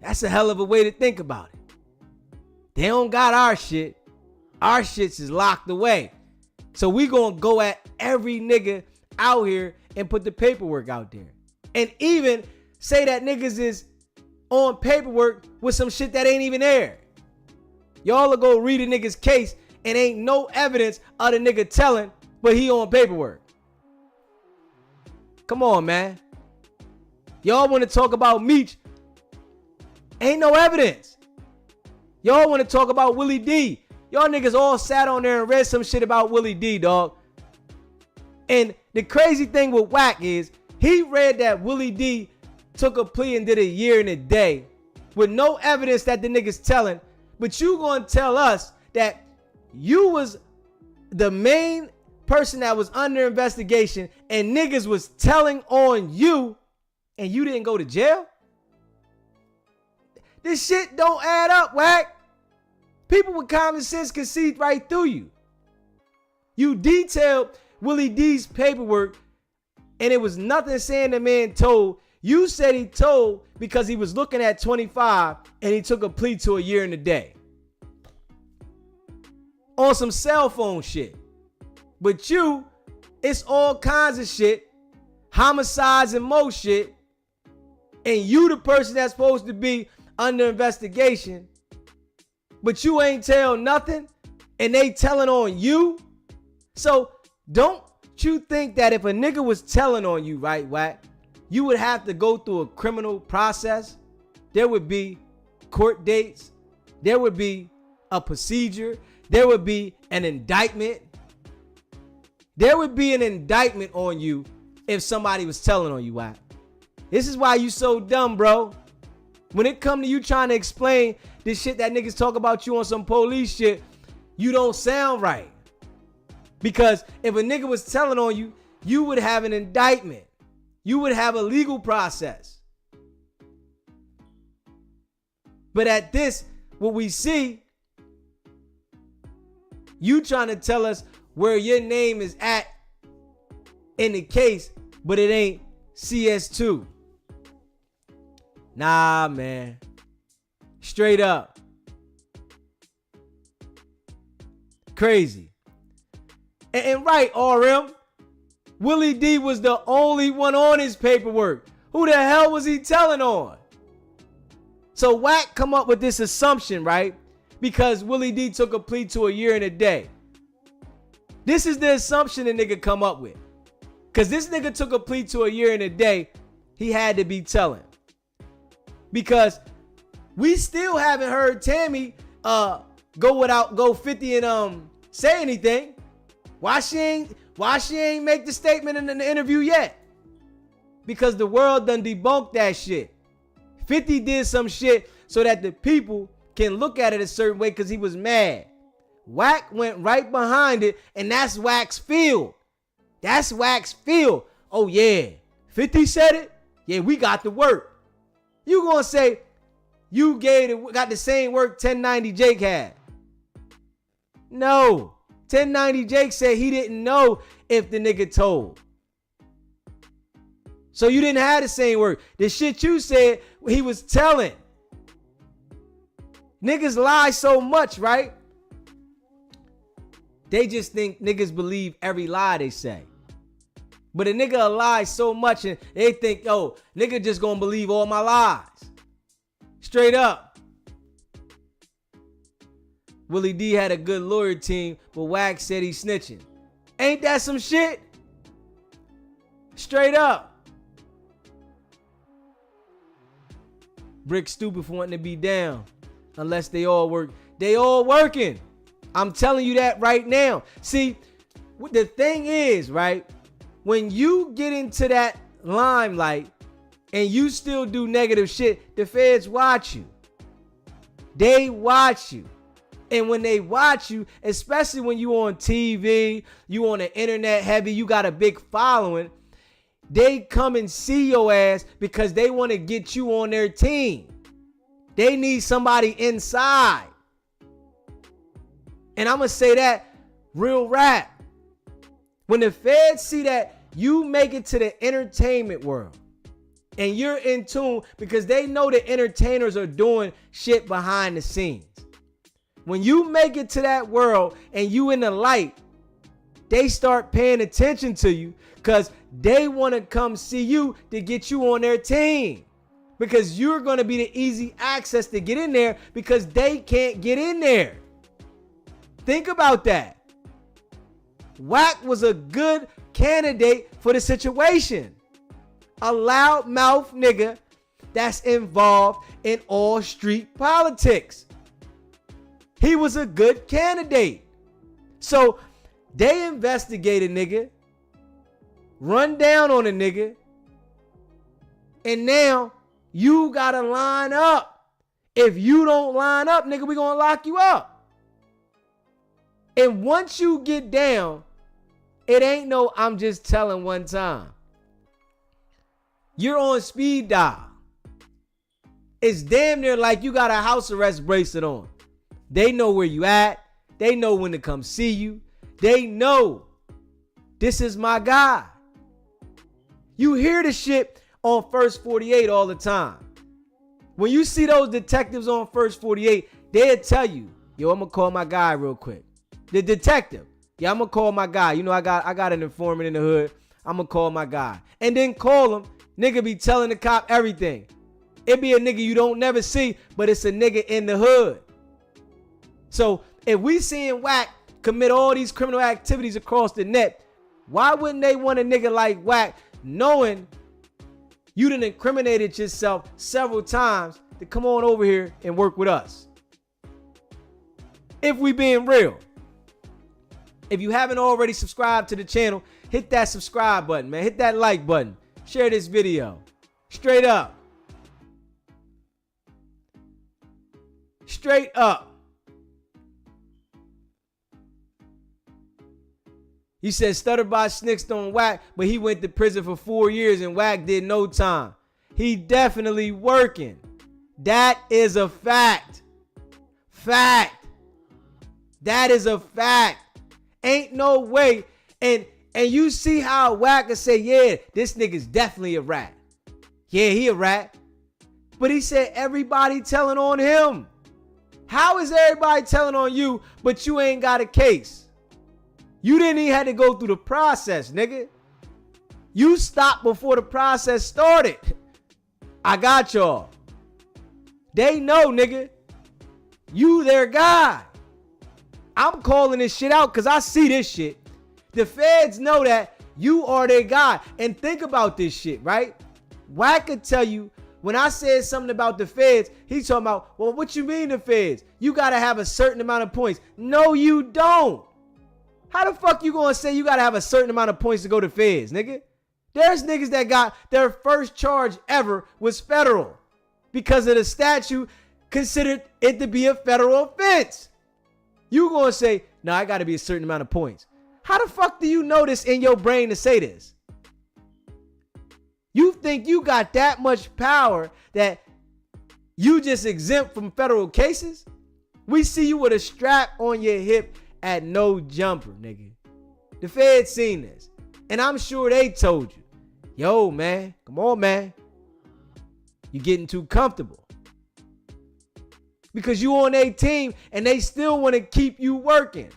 That's a hell of a way to think about it. They don't got our shit. Our shits is locked away. So we gonna go at every nigga out here and put the paperwork out there. And even say that niggas is on paperwork with some shit that ain't even there. Y'all will go read a nigga's case and ain't no evidence of the nigga telling, but he on paperwork. Come on, man. Y'all want to talk about Meech. Ain't no evidence. Y'all want to talk about Willie D. Y'all niggas all sat on there and read some shit about Willie D, dog. And the crazy thing with Wack is he read that Willie D took a plea and did a year and a day with no evidence that the nigga's telling. But you gonna tell us that you was the main person that was under investigation and niggas was telling on you and you didn't go to jail? This shit don't add up, Wack. People with common sense can see right through you. You detailed Willie D's paperwork and it was nothing saying the man told. You said he told because he was looking at 25 and he took a plea to a year and a day. On some cell phone shit. But you, it's all kinds of shit. Homicides and more shit. And you the person that's supposed to be under investigation. But you ain't tell nothing. And they telling on you. So don't you think that if a nigga was telling on you, right, Wack, you would have to go through a criminal process? There would be court dates. There would be a procedure. There would be an indictment. There would be an indictment on you if somebody was telling on you, Wack. This is why you so dumb, bro. When it come to you trying to explain this shit that niggas talk about you on some police shit, you don't sound right. Because if a nigga was telling on you, you would have an indictment. You would have a legal process. But at this, what we see, you trying to tell us where your name is at in the case, but it ain't CS2. Nah, man. Straight up. Crazy. And right, RM. Willie D was the only one on his paperwork. Who the hell was he telling on? So Wack come up with this assumption, right? Because Willie D took a plea to a year and a day. This is the assumption the nigga come up with. Because this nigga took a plea to a year and a day, he had to be telling. Because we still haven't heard Tammy go 50 and say anything. Why she ain't make the statement in the interview yet? Because the world done debunked that shit. 50 did some shit so that the people can look at it a certain way because he was mad. Wack went right behind it, and that's Wack's field. That's Wack's field. Oh yeah, 50 said it? Yeah, we got the work. You gonna say you got the same work 1090 Jake had? No. 1090 Jake said he didn't know if the nigga told. So you didn't have the same work. The shit you said, he was telling. Niggas lie so much, right? They just think niggas believe every lie they say. But a nigga will lie so much and they think, yo, nigga just gonna believe all my lies. Straight up. Willie D had a good lawyer team, but Wack said he snitching. Ain't that some shit? Straight up. Brick stupid for wanting to be down. Unless they all work. They all working. I'm telling you that right now. See, the thing is, right? When you get into that limelight and you still do negative shit, the feds watch you. They watch you. And when they watch you, especially when you on TV, you on the internet heavy, you got a big following, they come and see your ass because they want to get you on their team. They need somebody inside. And I'm going to say that real rap. When the feds see that you make it to the entertainment world and you're in tune, because they know the entertainers are doing shit behind the scenes. When you make it to that world and you in the light, they start paying attention to you because they want to come see you to get you on their team. Because you're going to be the easy access to get in there because they can't get in there. Think about that. Wack was a good candidate for the situation. A loudmouth nigga that's involved in all street politics. He was a good candidate. So they investigate a nigga, run down on a nigga, and now you gotta line up. If you don't line up, nigga, we gonna lock you up. And once you get down, it ain't no I'm just telling one time. You're on speed dial. It's damn near like you got a house arrest bracelet on. They know where you at. They know when to come see you. They know this is my guy. You hear the shit on First 48 all the time. When you see those detectives on First 48, they'll tell you, yo, I'm gonna call my guy real quick. The detective, yeah, I'm gonna call my guy. You know, I got an informant in the hood. I'm gonna call my guy. And then call him. Nigga be telling the cop everything. It be a nigga you don't never see, but it's a nigga in the hood. So if we seeing Wack commit all these criminal activities across the net, why wouldn't they want a nigga like Wack, knowing you done incriminated yourself several times, to come on over here and work with us? If we being real. If you haven't already subscribed to the channel, hit that subscribe button, man. Hit that like button. Share this video. Straight up. Straight up. He said Stutterbot snitched on Wack, but he went to prison for 4 years and Wack did no time. He definitely working. That is a fact. Fact. That is a fact. Ain't no way. And you see how Wack can say, yeah, this nigga's definitely a rat. Yeah, he a rat. But he said everybody telling on him. How is everybody telling on you, but you ain't got a case? You didn't even have to go through the process, nigga. You stopped before the process started. I got y'all. They know, nigga. You their guy. I'm calling this shit out because I see this shit. The feds know that you are their guy. And think about this shit, right? Wack could tell you, when I said something about the feds, he's talking about, well, what you mean the feds? You got to have a certain amount of points. No, you don't. How the fuck you gonna say you got to have a certain amount of points to go to feds, nigga? There's niggas that got their first charge ever was federal because of the statute considered it to be a federal offense. You gonna say, no, I got to be a certain amount of points. How the fuck do you know this in your brain to say this? You think you got that much power that you just exempt from federal cases? We see you with a strap on your hip at no jumper, nigga. The feds seen this. And I'm sure they told you, yo, man, come on, man. You getting too comfortable. Because you on their team and they still want to keep you working.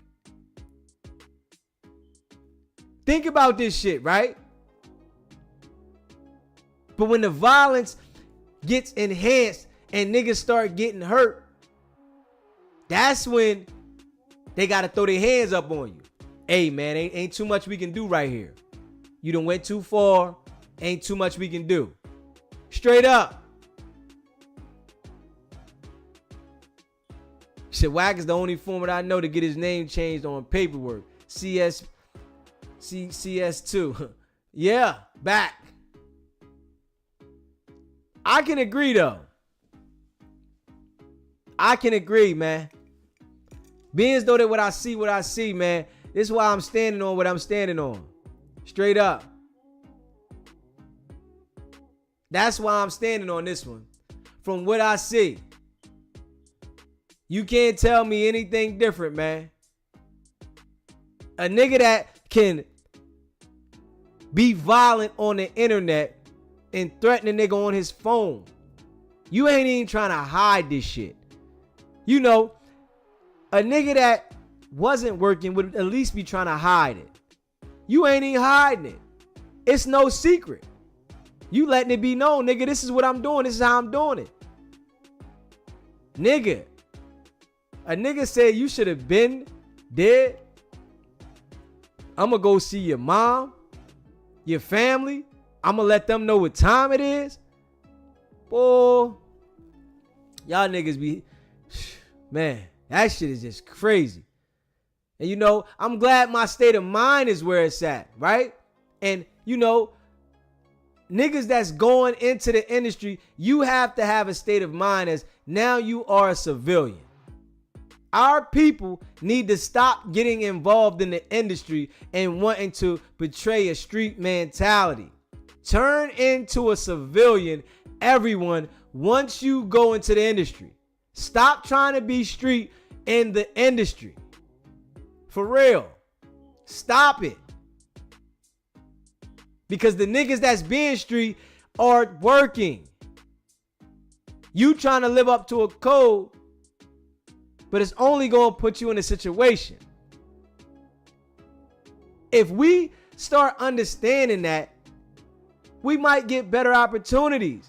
Think about this shit, right? But when the violence gets enhanced and niggas start getting hurt, that's when they got to throw their hands up on you. Hey, man, ain't too much we can do right here. You done went too far. Ain't too much we can do. Straight up. Shit, Wack is the only format I know to get his name changed on paperwork. CS2. Yeah, back. I can agree, though. I can agree, man. Being as though that what I see, man. This is why I'm standing on what I'm standing on. Straight up. That's why I'm standing on this one. From what I see. You can't tell me anything different, man. A nigga that can be violent on the internet and threaten a nigga on his phone. You ain't even trying to hide this shit. You know, a nigga that wasn't working would at least be trying to hide it. You ain't even hiding it. It's no secret. You letting it be known, nigga, this is what I'm doing. This is how I'm doing it. Nigga. A nigga said you should have been dead. I'm going to go see your mom, your family. I'm going to let them know what time it is. Boy, y'all niggas be, man, that shit is just crazy. And you know, I'm glad my state of mind is where it's at, right? And you know, niggas that's going into the industry, you have to have a state of mind as now you are a civilian. Our people need to stop getting involved in the industry and wanting to portray a street mentality. Turn into a civilian, everyone, once you go into the industry. Stop trying to be street in the industry. For real. Stop it. Because the niggas that's being street are working. You trying to live up to a code, but it's only going to put you in a situation. If we start understanding that, we might get better opportunities.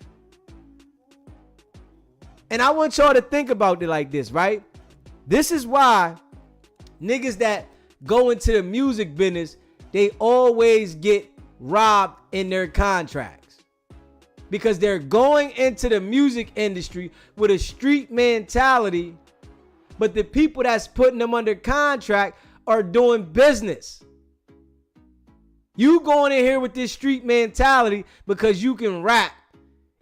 And I want y'all to think about it like this, right? This is why niggas that go into the music business, they always get robbed in their contracts. Because they're going into the music industry with a street mentality, but the people that's putting them under contract are doing business. You going in here with this street mentality because you can rap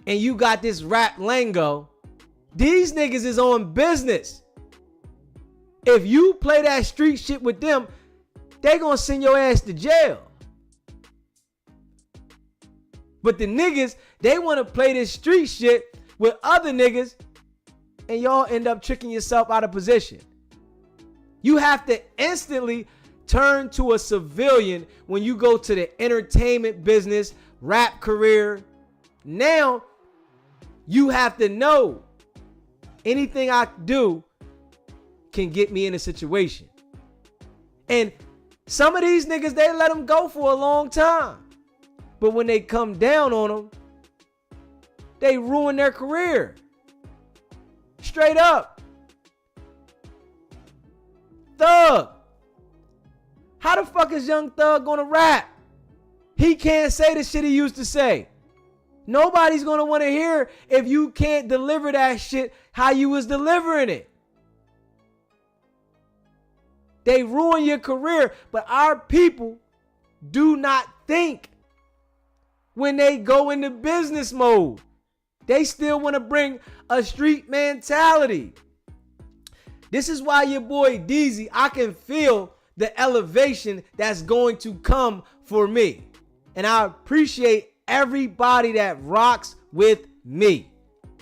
and you got this rap lingo. These niggas is on business. If you play that street shit with them, they gonna send your ass to jail. But the niggas, they want to play this street shit with other niggas, and y'all end up tricking yourself out of position. You have to instantly turn to a civilian when you go to the entertainment business, rap career. Now, you have to know anything I do can get me in a situation. And some of these niggas, they let them go for a long time. But when they come down on them, they ruin their career. Straight up. Thug. How the fuck is Young Thug gonna rap? He can't say the shit he used to say. Nobody's gonna want to hear if you can't deliver that shit how you was delivering it. They ruin your career, but our people do not think when they go into business mode. They still want to bring a street mentality. This is why your boy DZ, I can feel the elevation that's going to come for me. And I appreciate everybody that rocks with me.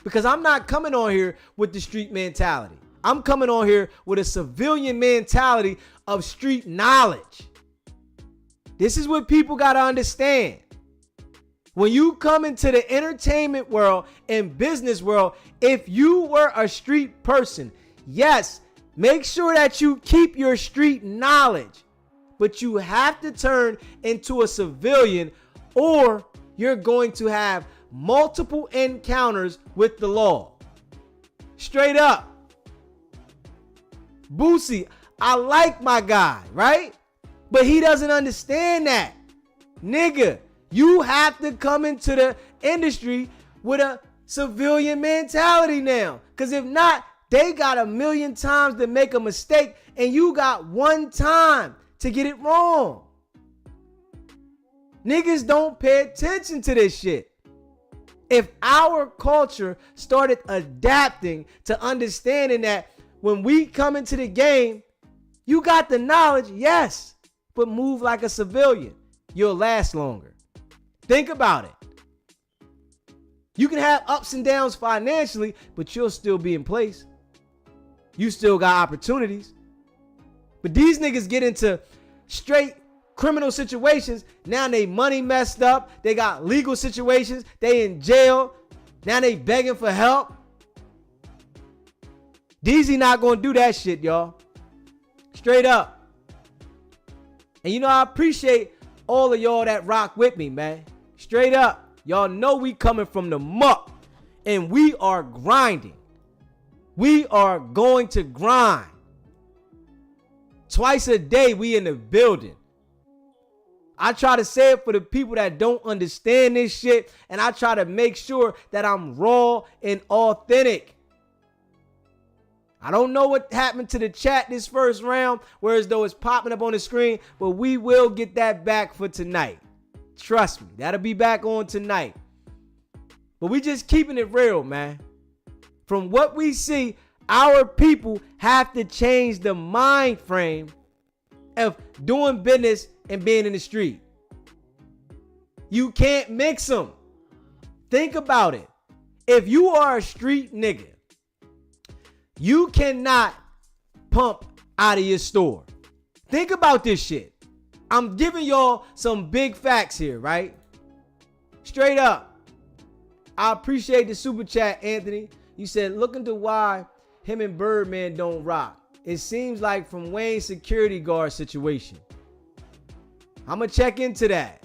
Because I'm not coming on here with the street mentality. I'm coming on here with a civilian mentality of street knowledge. This is what people got to understand. When you come into the entertainment world and business world, if you were a street person, yes, make sure that you keep your street knowledge, but you have to turn into a civilian or you're going to have multiple encounters with the law. Straight up. Boosie, I like my guy, right? But he doesn't understand that. Nigga, you have to come into the industry with a civilian mentality now. Because if not, they got 1,000,000 times to make a mistake and you got one time to get it wrong. Niggas don't pay attention to this shit. If our culture started adapting to understanding that when we come into the game, you got the knowledge, yes, but move like a civilian. You'll last longer. Think about it. You can have ups and downs financially, but you'll still be in place. You still got opportunities. But these niggas get into straight criminal situations. Now they money messed up. They got legal situations. They in jail. Now they begging for help. DZ not gonna do that shit, y'all. Straight up. And you know, I appreciate all of y'all that rock with me, man. Straight up. Y'all know we coming from the muck. And we are grinding. We are going to grind. Twice a day we in the building. I try to say it for the people that don't understand this shit. And I try to make sure that I'm raw and authentic. I don't know what happened to the chat this first round, whereas though it's popping up on the screen, but we will get that back for tonight. Trust me, that'll be back on tonight. But we just keeping it real, man. From what we see, our people have to change the mind frame of doing business and being in the street. You can't mix them. Think about it. If you are a street nigga, you cannot pump out of your store. Think about this shit. I'm giving y'all some big facts here, right? Straight up. I appreciate the super chat, Anthony. You said, look into why him and Birdman don't rock. It seems like from Wayne's security guard situation. I'm going to check into that.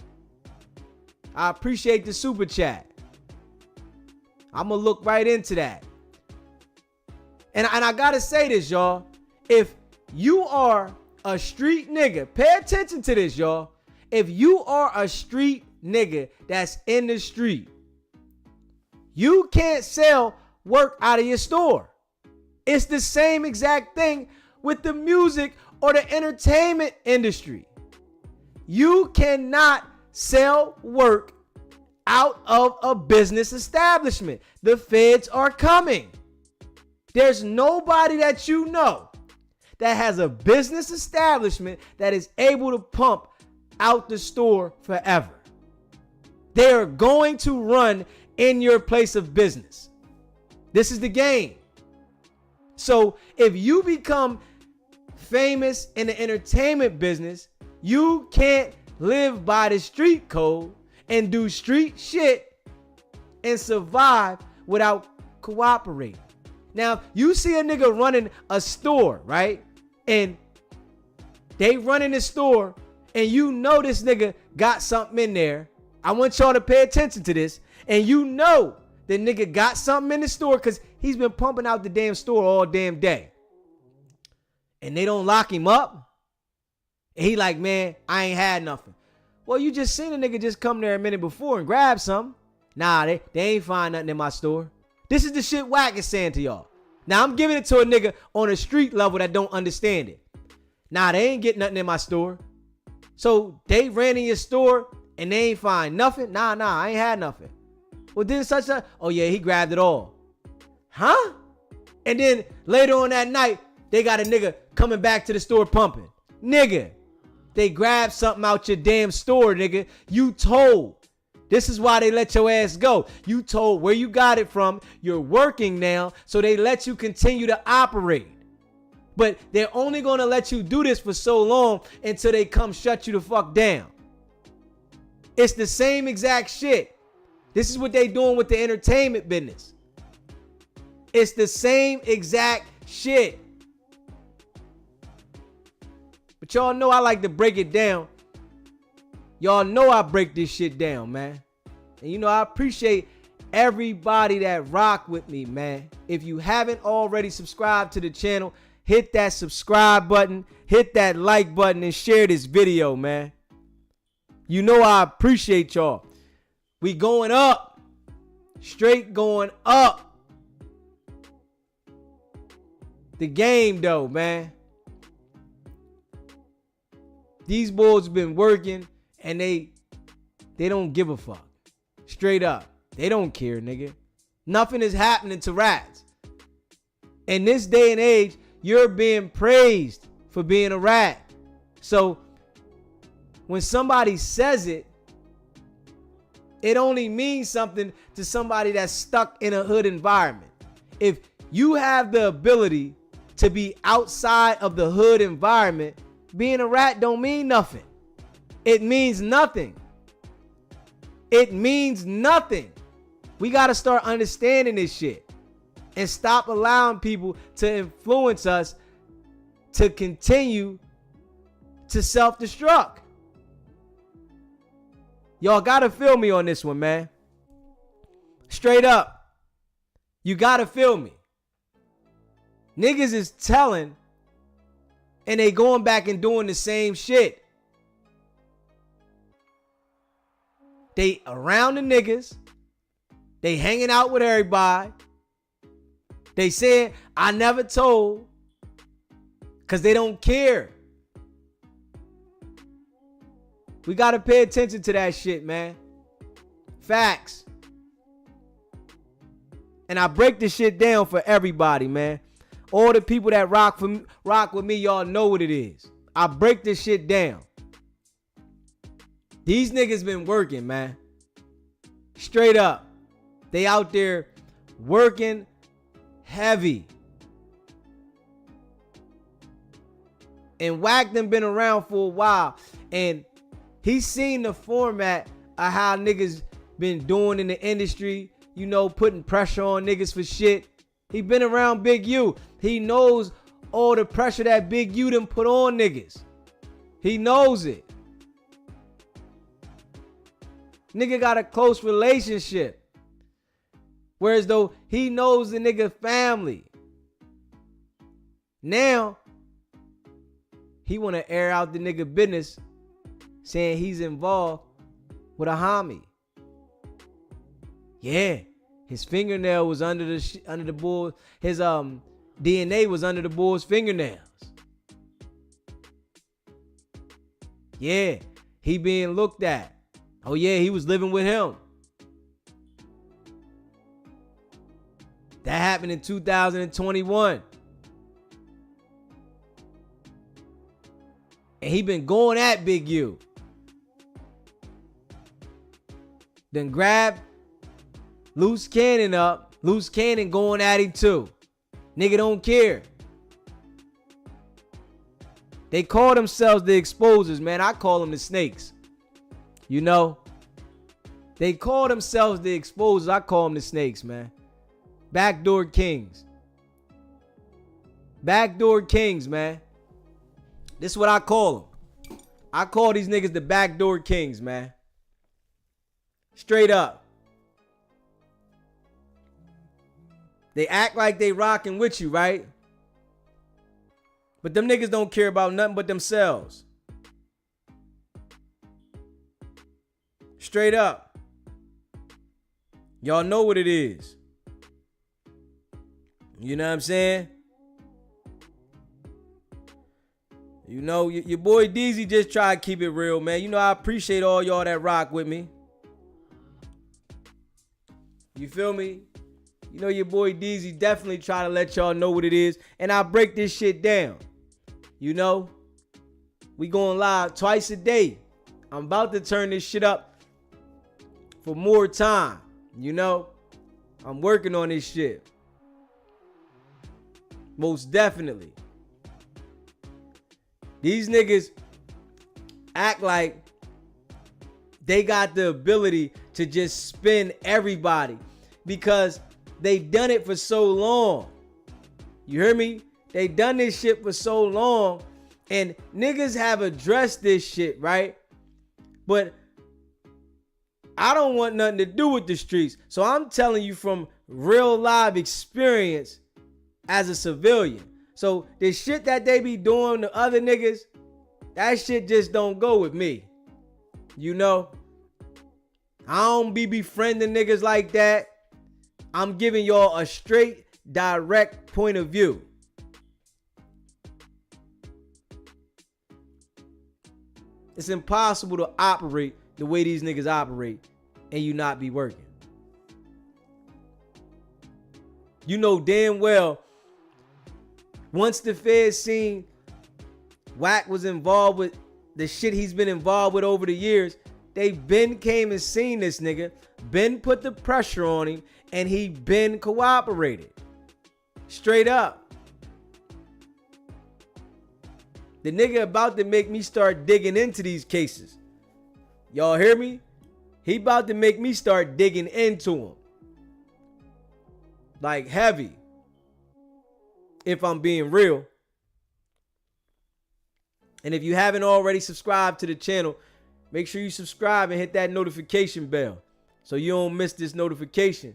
I appreciate the super chat. I'm going to look right into that. And I gotta say this, y'all. If you are a street nigga, pay attention to this, y'all. If you are a street nigga that's in the street, you can't sell work out of your store. It's the same exact thing with the music or the entertainment industry. You cannot sell work out of a business establishment. The feds are coming. There's nobody that you know that has a business establishment that is able to pump out the store forever. They are going to run in your place of business. This is the game. So if you become famous in the entertainment business, you can't live by the street code and do street shit and survive without cooperating. Now, you see a nigga running a store, right? And they running the store and you know this nigga got something in there. I want y'all to pay attention to this. And you know the nigga got something in the store because he's been pumping out the damn store all damn day. And they don't lock him up. And he like, man, I ain't had nothing. Well, you just seen a nigga just come there a minute before and grab something. Nah, they ain't find nothing in my store. This is the shit Wack is saying to y'all. Now, I'm giving it to a nigga on a street level that don't understand it. Nah, they ain't get nothing in my store. So they ran in your store and they ain't find nothing? Nah, I ain't had nothing. Well, then such a, oh yeah, he grabbed it all. Huh? And then later on that night, they got a nigga coming back to the store pumping. Nigga, they grabbed something out your damn store, nigga. You told. This is why they let your ass go. You told where you got it from. You're working now, so they let you continue to operate. But they're only going to let you do this for so long until they come shut you the fuck down. It's the same exact shit. This is what they doing with the entertainment business. It's the same exact shit. But y'all know I like to break it down. Y'all know I break this shit down, man. And you know, I appreciate everybody that rock with me, man. If you haven't already subscribed to the channel, hit that subscribe button, hit that like button, and share this video, man. You know I appreciate y'all. We going up. Straight going up. The game, though, man. These boys been working, and they don't give a fuck. Straight up. They don't care, nigga. Nothing is happening to rats. In this day and age, you're being praised for being a rat. So when somebody says it, it only means something to somebody that's stuck in a hood environment. If you have the ability to be outside of the hood environment, being a rat don't mean nothing. It means nothing. It means nothing. We got to start understanding this shit and stop allowing people to influence us to continue to self-destruct. Y'all got to feel me on this one, man. Straight up. You got to feel me. Niggas is telling and they going back and doing the same shit. They around the niggas. They hanging out with everybody. They saying, I never told. Because they don't care. We got to pay attention to that shit, man. Facts. And I break this shit down for everybody, man. All the people that rock with me, y'all know what it is. I break this shit down. These niggas been working, man. Straight up. They out there working heavy. And Wack done been around for a while. And he's seen the format of how niggas been doing in the industry. You know, putting pressure on niggas for shit. He been around Big U. He knows all the pressure that Big U done put on niggas. He knows it. Nigga got a close relationship. Whereas though he knows the nigga family. Now, he want to air out the nigga business saying he's involved with a homie. Yeah. His fingernail was under the bull. His DNA was under the bull's fingernails. Yeah, he being looked at. Oh yeah, he was living with him. That happened in 2021. And he been going at Big U. Then grabbed Luce Cannon up. Luce Cannon going at him too. Nigga don't care. They call themselves the exposers, man. I call them the snakes. You know? They call themselves the exposers. I call them the snakes, man. Backdoor kings. Backdoor kings, man. This is what I call them. I call these niggas the backdoor kings, man. Straight up. They act like they rocking with you, right? But them niggas don't care about nothing but themselves. Straight up. Y'all know what it is. You know what I'm saying? You know, your boy DZ just try to keep it real, man. You know, I appreciate all y'all that rock with me. You feel me? You know your boy DZ definitely try to let y'all know what it is. And I break this shit down. You know? We going live twice a day. I'm about to turn this shit up for more time. You know? I'm working on this shit. Most definitely. These niggas act like they got the ability to just spin everybody because they done it for so long. You hear me? They done this shit for so long. And niggas have addressed this shit, right? But I don't want nothing to do with the streets. So I'm telling you from real live experience as a civilian. So the shit that they be doing to other niggas, that shit just don't go with me. You know? I don't be befriending niggas like that. I'm giving y'all a straight, direct point of view. It's impossible to operate the way these niggas operate and you not be working. You know damn well, once the feds seen Wack was involved with the shit he's been involved with over the years, they been came and seen this nigga, been put the pressure on him, and he been cooperated. Straight up. The nigga about to make me start digging into these cases. Y'all hear me? He about to make me start digging into them. Like heavy. If I'm being real. And if you haven't already subscribed to the channel, make sure you subscribe and hit that notification bell so you don't miss this notification.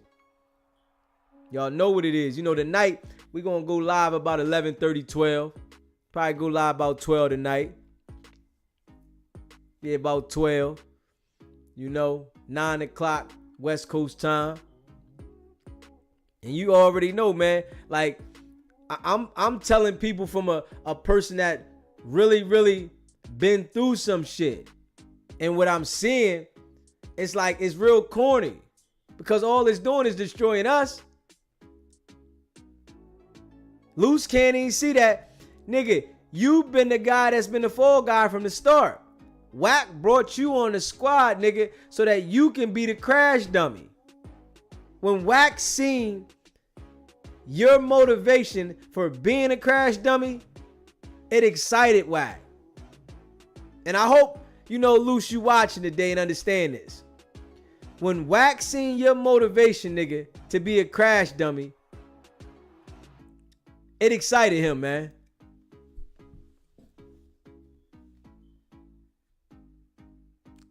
Y'all know what it is. You know, tonight we're going to go live about 11:30, 12. Probably go live about 12 tonight. Yeah, about 12. You know, 9 o'clock West Coast time. And you already know, man. Like, I'm telling people from a person that really been through some shit. And what I'm seeing, it's like it's real corny. Because all it's doing is destroying us. Luce can't even see that. Nigga, you've been the guy that's been the fall guy from the start. Wack brought you on the squad, nigga, so that you can be the crash dummy. When Wack seen your motivation for being a crash dummy, it excited Wack. And I hope, you know, Luce, you watching today and understand this. When Wack seen your motivation, nigga, to be a crash dummy, it excited him, man.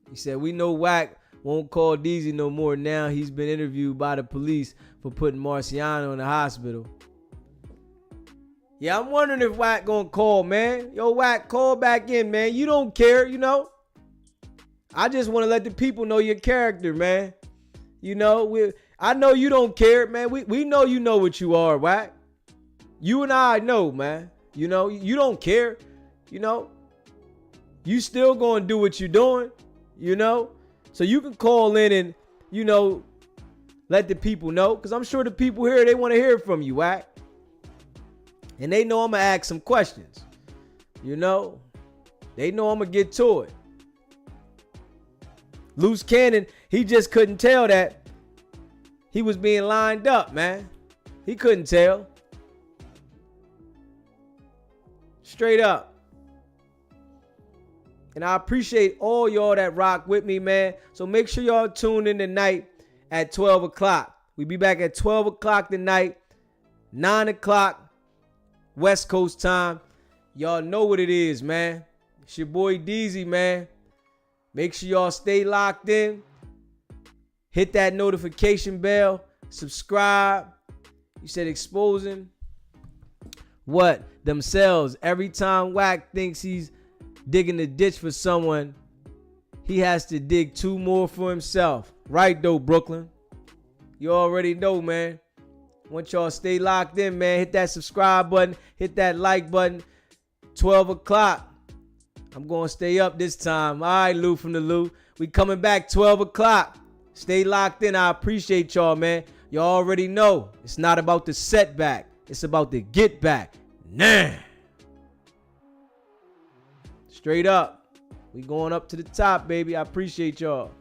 He said, we know Wack won't call Deezy no more now. He's been interviewed by the police for putting Marciano in the hospital. Yeah, I'm wondering if Wack gonna call, man. Yo, Wack, call back in, man. You don't care, you know? I just want to let the people know your character, man. You know, I know you don't care, man. We know you know what you are, Wack. You and I know, man. You know, you don't care. You know, you still gonna do what you're doing. You know, so you can call in and, you know, let the people know. Because I'm sure the people here, they want to hear from you, Wack. And they know I'm going to ask some questions. You know, they know I'm going to get to it. Luce Cannon, he just couldn't tell that he was being lined up, man. He couldn't tell. Straight up. And I appreciate all y'all that rock with me, man. So make sure y'all tune in tonight at 12 o'clock. We be back at 12 o'clock tonight, 9 o'clock West Coast time. Y'all know what it is, man. It's your boy Deezy, man. Make sure y'all stay locked in. Hit that notification bell. Subscribe. You said exposing what? Themselves. Every time Wack thinks he's digging the ditch for someone, he has to dig two more for himself. Right though, Brooklyn. You already know, man. Want y'all stay locked in, man. Hit that subscribe button. Hit that like button. 12 o'clock. I'm going to stay up this time. All right, Lou from the Lou. We coming back 12 o'clock. Stay locked in. I appreciate y'all, man. Y'all already know. It's not about the setback. It's about the get back. Nah. Straight up. We going up to the top, baby. I appreciate y'all.